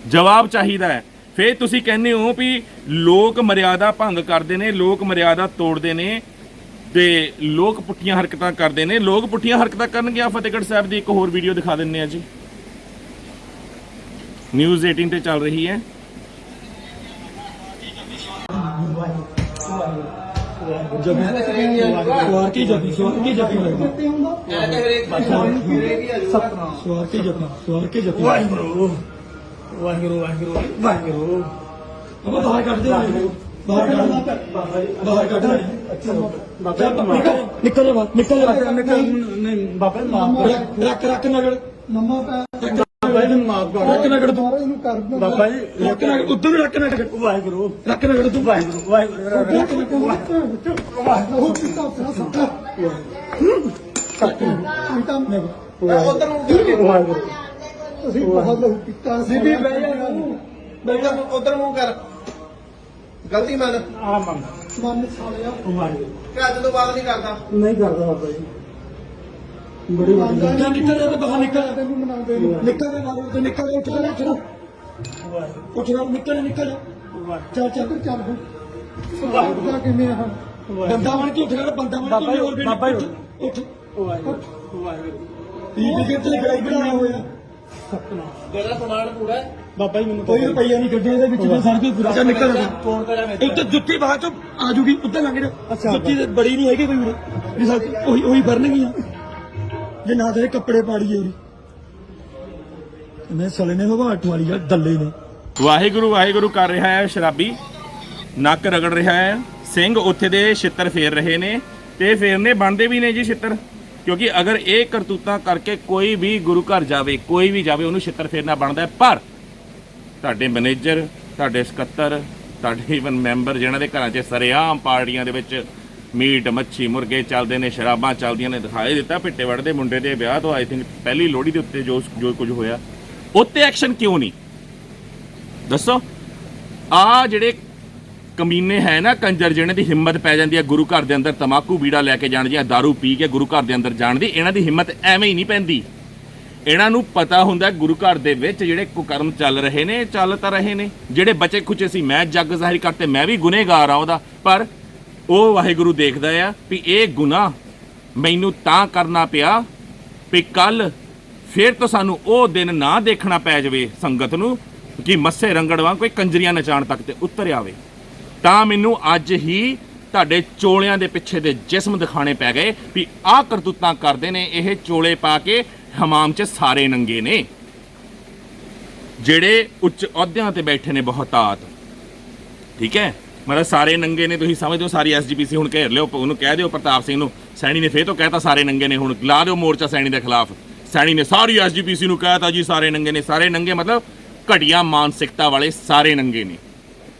ਜਵਾਬ ਚਾਹੀਦਾ ਹੈ। ਫਿਰ ਤੁਸੀਂ ਕਹਿੰਦੇ ਹੋ ਵੀ ਲੋਕ ਮਰਿਆਦਾ ਭੰਗ ਕਰਦੇ ਨੇ, ਲੋਕ ਮਰਿਆਦਾ ਤੋੜਦੇ ਨੇ ਤੇ ਲੋਕ ਪੁੱਠੀਆਂ ਹਰਕਤਾਂ ਕਰਦੇ ਨੇ। ਲੋਕ ਪੁੱਠੀਆਂ ਹਰਕਤਾਂ ਕਰਨਗੇ। ਆ ਫਤਿਹਗੜ੍ਹ ਸਾਹਿਬ ਦੀ ਇੱਕ ਹੋਰ ਵੀਡੀਓ ਦਿਖਾ ਦਿੰਨੇ ਆ ਜੀ, ਨਿਊਜ਼ 18 ਤੇ ਚੱਲ ਰਹੀ ਹੈ। ਸਵਾਰ ਕੀ ਜੱਫੀ ਵਾਹਿਗੁਰੂ ਵਾਹਿਗੁਰੂ ਵਾਹਿਗੁਰੂ ਵਾਹਿਗੁਰੂ ਆਪਾਂ ਬਾਹਰ ਕੱਢ ਦੇ ਬਾਹਰ ਕੱਢ ਅੱਛਾ ਨਿਕਲ ਜਾ ਨਹੀਂ ਬਾਬਾ ਰੱਖ ਨਗੜ ਮੰਮਾ ਬਾਬਾ ਜੀ ਮਾਫ ਕਰ ਰੱਖ ਨਗੜ ਤੂੰ ਬਾਬਾ ਜੀ ਰੱਖ ਨਗੜ ਉੱਧਰ ਰੱਖ ਨਗੜ ਵਾਹਿਗੁਰੂ ਰੱਖ ਨਗੜ ਤੂੰ ਵਾਹਿਗੁਰੂ ਵਾਹਿਗੁਰੂ ਅਸੀਂ ਬਹੁਤ ਲਹੂ ਪੀਤਾ ਸੀ ਵੀ ਉਧਰ ਮੂੰਹ ਕਰ ਗਲਤੀ ਮੰਨ ਮਨ ਸਾਲਿਆ ਵਾਹਿਗੁਰੂ ਕਿ ਅੱਜ ਤੋਂ ਬਾਅਦ ਨਹੀਂ ਕਰਦਾ ਨਹੀਂ ਕਰਦਾ ਬਾਬਾ ਜੀ ਬੜੀ ਵੱਡੀ ਨਿਕਲ ਜਾ ਬਾਹਰ ਨਿਕਲ ਤੈਨੂੰ ਮਨਾਉਂਦੇ ਨਿਕਲ ਜਾ ਬਾਹਰ ਤੇ ਨਿਕਲ ਜਾ ਉੱਠ ਨਾ ਨਿਕਲ ਜਾ ਚੱਲ ਵਾਹਿਗੁਰੂ ਕਿਵੇਂ ਆ ਬੰਦਾ ਬਣ ਕੇ ਉੱਠ ਗਿਆ ਬੰਦਾ ਬਣ ਕੇ ਹੋਰ ਵੀ ਬਾਬਾ ਉੱਠ ਵਾਹਿਗੁਰੂ ਇਹ ਕਿਤੇ ਗਾਈ ਬਣਾਇਆ ਹੋਇਆ ਸਪਨਾ ਤੇਰਾ ਸਮਾਨ ਪੂਰਾ ਬਾਬਾ ਜੀ ਮੈਨੂੰ ਕੋਈ ਰੁਪਈਆ ਨਹੀਂ ਕੱਢਿਆ ਇਹਦੇ ਵਿੱਚ ਤੇ ਸੜ ਕੇ ਪੂਰਾ ਨਿਕਲ ਜਾ ਫੋਨ ਕਰਾਂ ਮੈਂ ਉੱਤੇ ਜੁੱਤੀ ਬਾਅਦ ਚ ਆ ਜੂਗੀ ਉੱਤੇ ਲੰਘ ਜਾ ਜੁੱਤੀ ਤੇ ਬੜੀ ਨਹੀਂ ਹੈਗੀ ਕੋਈ ਵੀ ਉਹੀ ਵਰਨਗੀਆਂ ਜੇ ਨਾ ਤੇਰੇ ਕੱਪੜੇ ਪਾੜੀਏ ਉਹਦੀ ਮੈਂ ਸਲੇ ਨੇ ਭਗਵਾਨ ਵਾਲੀ ਆ ਦੱਲੇ ਨੇ ਵਾਹਿਗੁਰੂ ਵਾਹਿਗੁਰੂ ਕਰ ਰਿਹਾ ਹੈ ਸ਼ਰਾਬੀ, ਨੱਕ ਰਗੜ ਰਿਹਾ ਹੈ, ਸਿੰਘ ਉੱਥੇ ਦੇ ਛਿੱਤਰ ਫੇਰ ਰਹੇ ਨੇ ਤੇ ਫੇਰਨੇ ਬਣਦੇ ਵੀ ਨੇ ਜੀ ਛਿੱਤਰ, ਕਿਉਂਕਿ ਅਗਰ ਇਹ ਕਰਤੂਤਾਂ ਕਰਕੇ ਕੋਈ ਵੀ ਗੁਰੂ ਘਰ ਜਾਵੇ, ਕੋਈ ਵੀ ਜਾਵੇ, ਉਹਨੂੰ ਛਿੱਤਰ ਫੇਰਨਾ ਬਣਦਾ। ਪਰ ਤੁਹਾਡੇ ਮੈਨੇਜਰ, ਤੁਹਾਡੇ ਸਕੱਤਰ, ਤੁਹਾਡੇ ਈਵਨ ਮੈਂਬਰ ਜਿਨ੍ਹਾਂ ਦੇ ਘਰਾਂ 'ਚ ਸਰੇਆਮ ਪਾਰਟੀਆਂ ਦੇ ਵਿੱਚ ਮੀਟ ਮੱਛੀ ਮੁਰਗੇ ਚੱਲਦੇ ਨੇ, ਸ਼ਰਾਬਾਂ ਚੱਲਦੀਆਂ ਨੇ, ਦਿਖਾਈ ਦਿੱਤਾ ਭਿੱਟੇਵੜ ਦੇ ਮੁੰਡੇ ਦੇ ਵਿਆਹ ਤੋਂ ਆਈ ਥਿੰਕ ਪਹਿਲੀ ਲੋਹੜੀ ਦੇ ਉੱਤੇ ਜੋ ਕੁਝ ਹੋਇਆ, ਉੱਤੇ ਐਕਸ਼ਨ ਕਿਉਂ ਨਹੀਂ ਦੱਸੋ। ਆ ਜਿਹੜੇ ਕਮੀਨੇ ਹੈ ਨਾ ਕੰਜਰ, ਜਿਹਨਾਂ ਦੀ ਹਿੰਮਤ ਪੈ ਜਾਂਦੀ ਹੈ ਗੁਰੂ ਘਰ ਦੇ ਅੰਦਰ ਤਮਾਕੂ ਬੀੜਾ ਲੈ ਕੇ ਜਾਣ ਜਾਂ ਦਾਰੂ ਪੀ ਕੇ ਗੁਰੂ ਘਰ ਦੇ ਅੰਦਰ ਜਾਣ ਦੀ, ਇਹਨਾਂ ਦੀ ਹਿੰਮਤ ਐਵੇਂ ਹੀ ਨਹੀਂ ਪੈਂਦੀ। ਇਹਨਾਂ ਨੂੰ ਪਤਾ ਹੁੰਦਾ ਗੁਰੂ ਘਰ ਦੇ ਵਿੱਚ ਜਿਹੜੇ ਕੁਕਰਮ ਚੱਲ ਰਹੇ ਨੇ, ਚੱਲ ਤਾਂ ਰਹੇ ਨੇ, ਜਿਹੜੇ ਬਚੇ ਖੁਚੇ ਸੀ ਮੈਂ ਜੱਗ ਜ਼ਾਹਿਰ ਕਰਤੇ, ਮੈਂ ਵੀ ਗੁਨੇਗਾਰ ਆ ਉਹਦਾ, ਪਰ ਉਹ ਵਾਹਿਗੁਰੂ ਦੇਖਦਾ ਆ ਵੀ ਇਹ ਗੁਨਾਹ ਮੈਨੂੰ ਤਾਂ ਕਰਨਾ ਪਿਆ ਵੀ ਕੱਲ ਫਿਰ ਤੋਂ ਸਾਨੂੰ ਉਹ ਦਿਨ ਨਾ ਦੇਖਣਾ ਪੈ ਜਾਵੇ ਸੰਗਤ ਨੂੰ ਕਿ ਮੱਸੇ ਰੰਗੜ ਵਾਂਗ ਕੋਈ ਕੰਜਰੀਆਂ ਨਚਾਉਣ ਤੱਕ ਤੇ ਉਤਰ ਆਵੇ। ਤਾਂ ਮੈਨੂੰ ਅੱਜ ਹੀ ਤੁਹਾਡੇ ਚੋਲਿਆਂ ਦੇ ਪਿੱਛੇ ਦੇ ਜਿਸਮ ਦਿਖਾਣੇ ਪੈ ਗਏ ਵੀ ਆਹ ਕਰਤੂਤਾਂ ਕਰਦੇ ਨੇ ਇਹ ਚੋਲੇ ਪਾ ਕੇ ਹਮਾਮ 'ਚ ਸਾਰੇ ਨੰਗੇ ਨੇ, ਜਿਹੜੇ ਉੱਚ ਅਹੁਦਿਆਂ ਤੇ ਬੈਠੇ ਨੇ ਬਹੁਤਾਤ, ਠੀਕ ਹੈ, ਮਤਲਬ ਸਾਰੇ ਨੰਗੇ ਨੇ। ਤੁਸੀਂ ਸਮਝਦੇ ਹੋ ਸਾਰੀ ਐਸਜੀਪੀਸੀ ਹੁਣ ਘੇਰ ਲਿਓ, ਉਹਨੂੰ ਕਹਿ ਦਿਓ ਪ੍ਰਤਾਪ ਸਿੰਘ ਨੂੰ, ਸੈਣੀ ਨੇ ਫੇਰ ਤੋਂ ਕਹਿਤਾ ਸਾਰੇ ਨੰਗੇ ਨੇ, ਹੁਣ ਲਾ ਦਿਓ ਮੋਰਚਾ ਸੈਣੀ ਦੇ ਖਿਲਾਫ। ਸੈਣੀ ਨੇ ਸਾਰੀ ਐਸਜੀਪੀਸੀ ਨੂੰ ਕਹਿਤਾ ਜੀ ਸਾਰੇ ਨੰਗੇ ਨੇ, ਸਾਰੇ ਨੰਗੇ ਮਤਲਬ ਘਟੀਆ ਮਾਨਸਿਕਤਾ ਵਾਲੇ ਸਾਰੇ ਨੰਗੇ ਨੇ,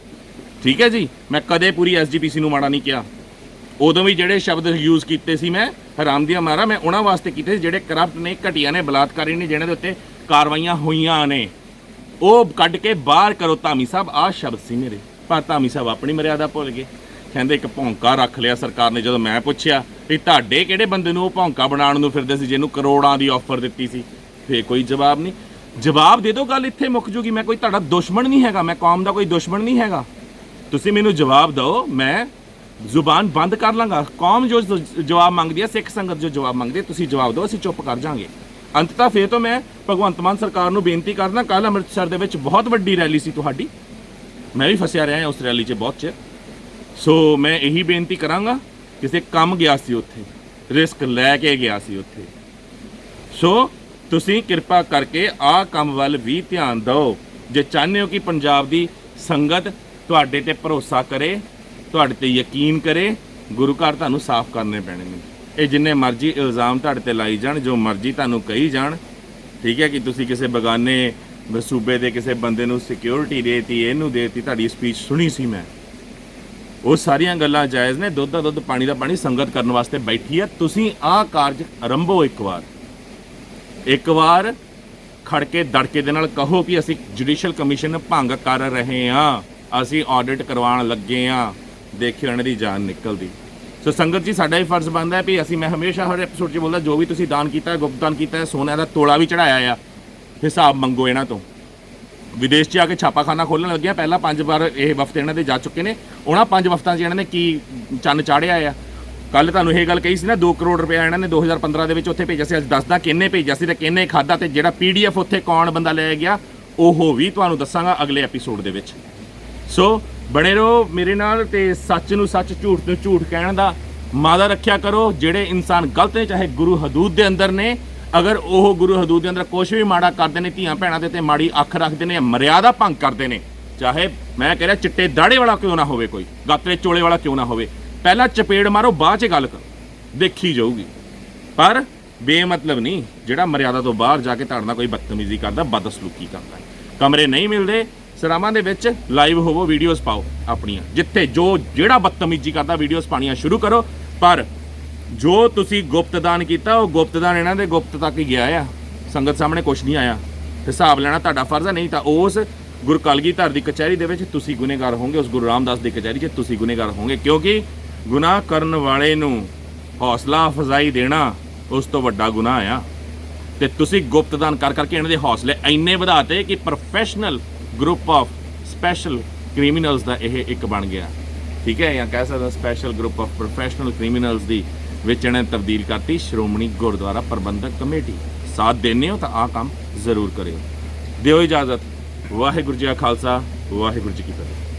ਠੀਕ ਹੈ ਜੀ। ਮੈਂ ਕਦੇ ਪੂਰੀ ਐਸਜੀਪੀਸੀ ਨੂੰ ਮਾੜਾ ਨਹੀਂ ਕਿਹਾ, ਉਦੋਂ ਵੀ ਜਿਹੜੇ ਸ਼ਬਦ ਯੂਜ਼ ਕੀਤੇ ਸੀ ਮੈਂ ਹਰਾਮ ਦੀਆਂ ਮਾਰਾ, ਮੈਂ ਉਹਨਾਂ ਵਾਸਤੇ ਕੀਤੇ ਸੀ ਜਿਹੜੇ ਕਰਪਟ ਨੇ, ਘਟੀਆ ਨੇ, ਬਲਾਤਕਾਰੀ ਨੇ, ਜਿਹਨਾਂ ਦੇ ਉੱਤੇ ਕਾਰਵਾਈਆਂ ਹੋਈਆਂ ਨੇ, ਉਹ ਕੱਢ ਕੇ ਬਾਹਰ ਕਰੋ ਧਾਮੀ ਸਾਹਿਬ। ਆਹ ਸ਼ਬਦ ਸੀ ਮੇਰੇ, ਪਰ ਧਾਮੀ ਸਾਹਿਬ ਆਪਣੀ ਮਰਿਆਦਾ ਭੁੱਲ ਗਏ, ਕਹਿੰਦੇ ਇੱਕ ਭੌਂਕਾ ਰੱਖ ਲਿਆ ਸਰਕਾਰ ਨੇ। ਜਦੋਂ ਮੈਂ ਪੁੱਛਿਆ ਵੀ ਤੁਹਾਡੇ ਕਿਹੜੇ ਬੰਦੇ ਨੂੰ ਉਹ ਭੌਂਕਾ ਬਣਾਉਣ ਨੂੰ ਫਿਰਦੇ ਸੀ ਜਿਹਨੂੰ ਕਰੋੜਾਂ ਦੀ ਆਫਰ ਦਿੱਤੀ ਸੀ, ਫੇਰ ਕੋਈ ਜਵਾਬ ਨਹੀਂ। ਜਵਾਬ ਦੇ ਦਿਓ, ਗੱਲ ਇੱਥੇ ਮੁੱਕ ਜੂਗੀ। ਮੈਂ ਕੋਈ ਤੁਹਾਡਾ ਦੁਸ਼ਮਣ ਨਹੀਂ ਹੈਗਾ, ਮੈਂ ਕੌਮ ਦਾ ਕੋਈ ਦੁਸ਼ਮਣ ਨਹੀਂ ਹੈਗਾ, ਤੁਸੀਂ ਮੈਨੂੰ ਜਵਾਬ ਦਿਓ, ਮੈਂ ਜ਼ੁਬਾਨ ਬੰਦ ਕਰ ਲਾਂਗਾ। ਕੌਮ ਜੋ ਜਵਾਬ ਮੰਗਦੀ ਹੈ, ਸਿੱਖ ਸੰਗਤ ਜੋ ਜਵਾਬ ਮੰਗਦੀ ਹੈ, ਤੁਸੀਂ ਜਵਾਬ ਦਿਓ, ਅਸੀਂ ਚੁੱਪ ਕਰ ਜਾਾਂਗੇ। ਅੰਤਤಃ ਫੇਰ ਤੋਂ ਮੈਂ ਭਗਵੰਤ ਮਾਨ ਸਰਕਾਰ ਨੂੰ ਬੇਨਤੀ ਕਰਦਾ, ਕੱਲ੍ਹ ਅੰਮ੍ਰਿਤਸਰ ਦੇ ਵਿੱਚ ਬਹੁਤ ਵੱਡੀ ਰੈਲੀ ਸੀ ਤੁਹਾਡੀ, ਮੈਂ ਵੀ ਫਸਿਆ ਰਿਹਾ ਉਸ ਰੈਲੀ 'ਚ ਬਹੁਤ ਚਿਰ, ਸੋ ਮੈਂ ਇਹੀ ਬੇਨਤੀ ਕਰਾਂਗਾ, ਕਿਸੇ ਕੰਮ ਗਿਆ ਸੀ ਉੱਥੇ, ਰਿਸਕ ਲੈ ਕੇ ਗਿਆ ਸੀ ਉੱਥੇ, ਸੋ ਤੁਸੀਂ ਕਿਰਪਾ ਕਰਕੇ ਆਹ ਕੰਮ ਵੱਲ ਵੀ ਧਿਆਨ ਦਿਓ। ਜੇ ਚਾਹੁੰਦੇ ਹੋ ਕਿ ਪੰਜਾਬ ਦੀ ਸੰਗਤ ਤੁਹਾਡੇ ਤੇ ਭਰੋਸਾ ਕਰੇ, ਤੁਹਾਡੇ ਤੇ ਯਕੀਨ ਕਰੇ, ਗੁਰੂ ਘਰ ਤੁਹਾਨੂੰ ਸਾਫ਼ ਕਰਨੇ ਪੈਣੇ ਨੇ। ਇਹ ਜਿੰਨੇ ਮਰਜ਼ੀ ਇਲਜ਼ਾਮ ਤੁਹਾਡੇ ਤੇ ਲਾਈ ਜਾਣ, ਜੋ ਮਰਜ਼ੀ ਤੁਹਾਨੂੰ ਕਹੀ ਜਾਣ, ਠੀਕ ਹੈ, ਕਿ ਤੁਸੀਂ ਕਿਸੇ ਬਗਾਨੇ ਸੂਬੇ ਦੇ ਕਿਸੇ ਬੰਦੇ ਨੂੰ ਸਿਕਿਉਰਿਟੀ ਦੇਤੀ, ਇਹਨੂੰ ਦੇਤੀ, ਤੁਹਾਡੀ ਸਪੀਚ ਸੁਣੀ ਸੀ ਮੈਂ, ਉਹ ਸਾਰੀਆਂ ਗੱਲਾਂ ਜਾਇਜ਼ ਨੇ। ਦੁੱਧ ਦਾ ਦੁੱਧ, ਪਾਣੀ ਦਾ ਪਾਣੀ, ਸੰਗਤ ਕਰਨ ਵਾਸਤੇ ਬੈਠੀ ਹੈ। ਤੁਸੀਂ ਆਹ ਕਾਰਜ ਆਰੰਭੋ, ਇੱਕ ਵਾਰ ਖੜ ਕੇ ਦੜਕੇ ਦੇ ਨਾਲ ਕਹੋ ਕਿ ਅਸੀਂ ਜੁਡੀਸ਼ੀਅਲ ਕਮਿਸ਼ਨ ਭੰਗ ਕਰ ਰਹੇ ਹਾਂ, ਅਸੀਂ ਆਡਿਟ ਕਰਵਾਉਣ ਲੱਗੇ ਹਾਂ, ਦੇਖਿਓ ਇਹਨਾਂ ਦੀ ਜਾਨ ਨਿਕਲਦੀ। ਸੋ ਸੰਗਤ ਜੀ, ਸਾਡਾ ਹੀ ਫਰਜ਼ ਬਣਦਾ ਹੈ ਵੀ ਅਸੀਂ, ਮੈਂ ਹਮੇਸ਼ਾ ਹਰ ਐਪੀਸੋਡ 'ਚ ਬੋਲਦਾ, ਜੋ ਵੀ ਤੁਸੀਂ ਦਾਨ ਕੀਤਾ ਹੈ, ਗੁਪਤ ਦਾਨ ਕੀਤਾ ਹੈ, ਸੋਨੇ ਦਾ ਤੋਲਾ ਵੀ ਚੜਾਇਆ ਆ, ਹਿਸਾਬ ਮੰਗੋ ਇਹਨਾਂ ਤੋਂ। ਵਿਦੇਸ਼ 'ਚ ਆ ਕੇ ਛਾਪਾਖਾਨਾ ਖੋਲ੍ਹਣ ਲੱਗਿਆ, ਪਹਿਲਾਂ 5 ਵਾਰ ਇਹ ਵਫਦ ਇਹਨਾਂ ਦੇ ਜਾ ਚੁੱਕੇ ਨੇ, ਉਹਨਾਂ 5 ਵਫਦਾਂ 'ਚ ਇਹਨਾਂ ਨੇ ਕੀ ਚੰਨ ਚਾੜਿਆ ਆ। ਕੱਲ ਤੁਹਾਨੂੰ ਇਹ ਗੱਲ ਕਹੀ ਸੀ ਨਾ, 2 ਕਰੋੜ ਰੁਪਏ ਇਹਨਾਂ ਨੇ 2015 ਦੇ ਵਿੱਚ ਉੱਥੇ ਭੇਜਿਆ ਸੀ। ਅੱਜ ਦੱਸਦਾ ਕਿੰਨੇ ਭੇਜਿਆ ਸੀ ਤੇ ਕਿੰਨੇ ਖਾਦਾ, ਤੇ ਜਿਹੜਾ PDF ਉੱਥੇ ਕੌਣ ਬੰਦਾ ਲੈ ਗਿਆ ਉਹ ਵੀ ਤੁਹਾਨੂੰ ਦੱਸਾਂਗਾ ਅਗਲੇ ਐਪੀਸੋਡ ਦੇ ਵਿੱਚ। ਸੋ ਬਣੇ ਰਹੋ ਮੇਰੇ ਨਾਲ ਤੇ ਸੱਚ ਨੂੰ ਸੱਚ, ਝੂਠ ਨੂੰ ਝੂਠ ਕਹਿਣ ਦਾ ਮਾਦਾ ਰੱਖਿਆ ਕਰੋ। ਜਿਹੜੇ ਇਨਸਾਨ ਗਲਤ ਨੇ, ਚਾਹੇ ਗੁਰੂ ਹਦੂਦ ਦੇ ਅੰਦਰ ਨੇ, ਅਗਰ ਉਹ ਗੁਰੂ ਹਦੂਦ ਦੇ ਅੰਦਰ ਕੁਛ ਵੀ ਮਾੜਾ ਕਰਦੇ ਨੇ, ਧੀਆਂ ਭੈਣਾਂ ਦੇ ਤੇ ਮਾੜੀ ਅੱਖ ਰੱਖਦੇ ਨੇ, ਮਰਿਆਦਾ ਭੰਗ ਕਰਦੇ ਨੇ, ਚਾਹੇ ਮੈਂ ਕਹਿ ਰਿਹਾ ਚਿੱਟੇ ਦਾੜੇ ਵਾਲਾ ਕਿਉਂ ਨਾ ਹੋਵੇ, ਕੋਈ ਗਾਤਰੇ ਚੋਲੇ ਵਾਲਾ ਕਿਉਂ ਨਾ ਹੋਵੇ, ਪਹਿਲਾਂ ਚਪੇੜ ਮਾਰੋ, ਬਾਅਦ 'ਚ ਗੱਲ ਕਰੋ, ਦੇਖੀ ਜਾਊਗੀ। ਪਰ ਬੇਮਤਲਬ ਨਹੀਂ, ਜਿਹੜਾ ਮਰਿਆਦਾ ਤੋਂ ਬਾਹਰ ਜਾ ਕੇ ਤੁਹਾਡੇ ਨਾਲ ਕੋਈ ਬਦਤਮੀਜ਼ੀ ਕਰਦਾ, ਬਦਸਲੂਕੀ ਕਰਦਾ। ਕਮਰੇ ਨਹੀਂ ਮਿਲਦੇ ਸਰਾਵਾਂ ਦੇ ਵਿੱਚ, ਲਾਈਵ ਹੋਵੋ, ਵੀਡੀਓਜ਼ ਪਾਓ ਆਪਣੀਆਂ, ਜਿੱਥੇ ਜਿਹੜਾ ਬਦਤਮੀਜ਼ੀ ਕਰਦਾ ਵੀਡੀਓਜ਼ ਪਾਣੀਆਂ ਸ਼ੁਰੂ ਕਰੋ। ਪਰ ਜੋ ਤੁਸੀਂ ਗੁਪਤਦਾਨ ਕੀਤਾ, ਉਹ ਗੁਪਤਦਾਨ ਇਹਨਾਂ ਦੇ ਗੁਪਤ ਤੱਕ ਹੀ ਗਿਆ ਆ, ਸੰਗਤ ਸਾਹਮਣੇ ਕੁਝ ਨਹੀਂ ਆਇਆ। ਹਿਸਾਬ ਲੈਣਾ ਤੁਹਾਡਾ ਫਰਜ਼ ਹੈ, ਨਹੀਂ ਤਾਂ ਉਸ ਗੁਰੂ ਕਲਗੀਧਰ ਦੀ ਕਚਹਿਰੀ ਦੇ ਵਿੱਚ ਤੁਸੀਂ ਗੁਨੇਗਾਰ ਹੋਵੋਗੇ, ਉਸ ਗੁਰੂ ਰਾਮਦਾਸ ਦੀ ਕਚਹਿਰੀ 'ਚ ਤੁਸੀਂ ਗੁਨੇਗਾਰ ਹੋਵੋਗੇ। ਕਿਉਂਕਿ ਗੁਨਾਹ ਕਰਨ ਵਾਲੇ ਨੂੰ ਹੌਸਲਾ ਅਫਜ਼ਾਈ ਦੇਣਾ ਉਸ ਤੋਂ ਵੱਡਾ ਗੁਨਾਹ ਆ। ਤੇ ਤੁਸੀਂ ਗੁਪਤਦਾਨ ਕਰ ਕਰਕੇ ਇਹਨਾਂ ਦੇ ਹੌਸਲੇ ਇੰਨੇ ਵਧਾਤੇ ਕਿ professional group of special criminals ਦਾ ਇਹ ਇੱਕ ਬਣ ਗਿਆ, ਠੀਕ ਹੈ, ਜਾਂ ਕਹਿ ਸਕਦਾ special group of professional criminals ਦੀ ਵਿੱਚ ਇਹਨੇ ਤਬਦੀਲ ਕਰਤੀ ਸ਼੍ਰੋਮਣੀ ਗੁਰਦੁਆਰਾ ਪ੍ਰਬੰਧਕ ਕਮੇਟੀ। ਸਾਥ ਦੇਣੇ ਹੋ ਤਾਂ ਆਹ ਕੰਮ ਜ਼ਰੂਰ ਕਰਿਓ। ਦਿਓ ਇਜਾਜ਼ਤ। ਵਾਹਿਗੁਰੂ ਜੀ ਕਾ ਖਾਲਸਾ, ਵਾਹਿਗੁਰੂ ਜੀ ਕੀ ਫਤਿਹ।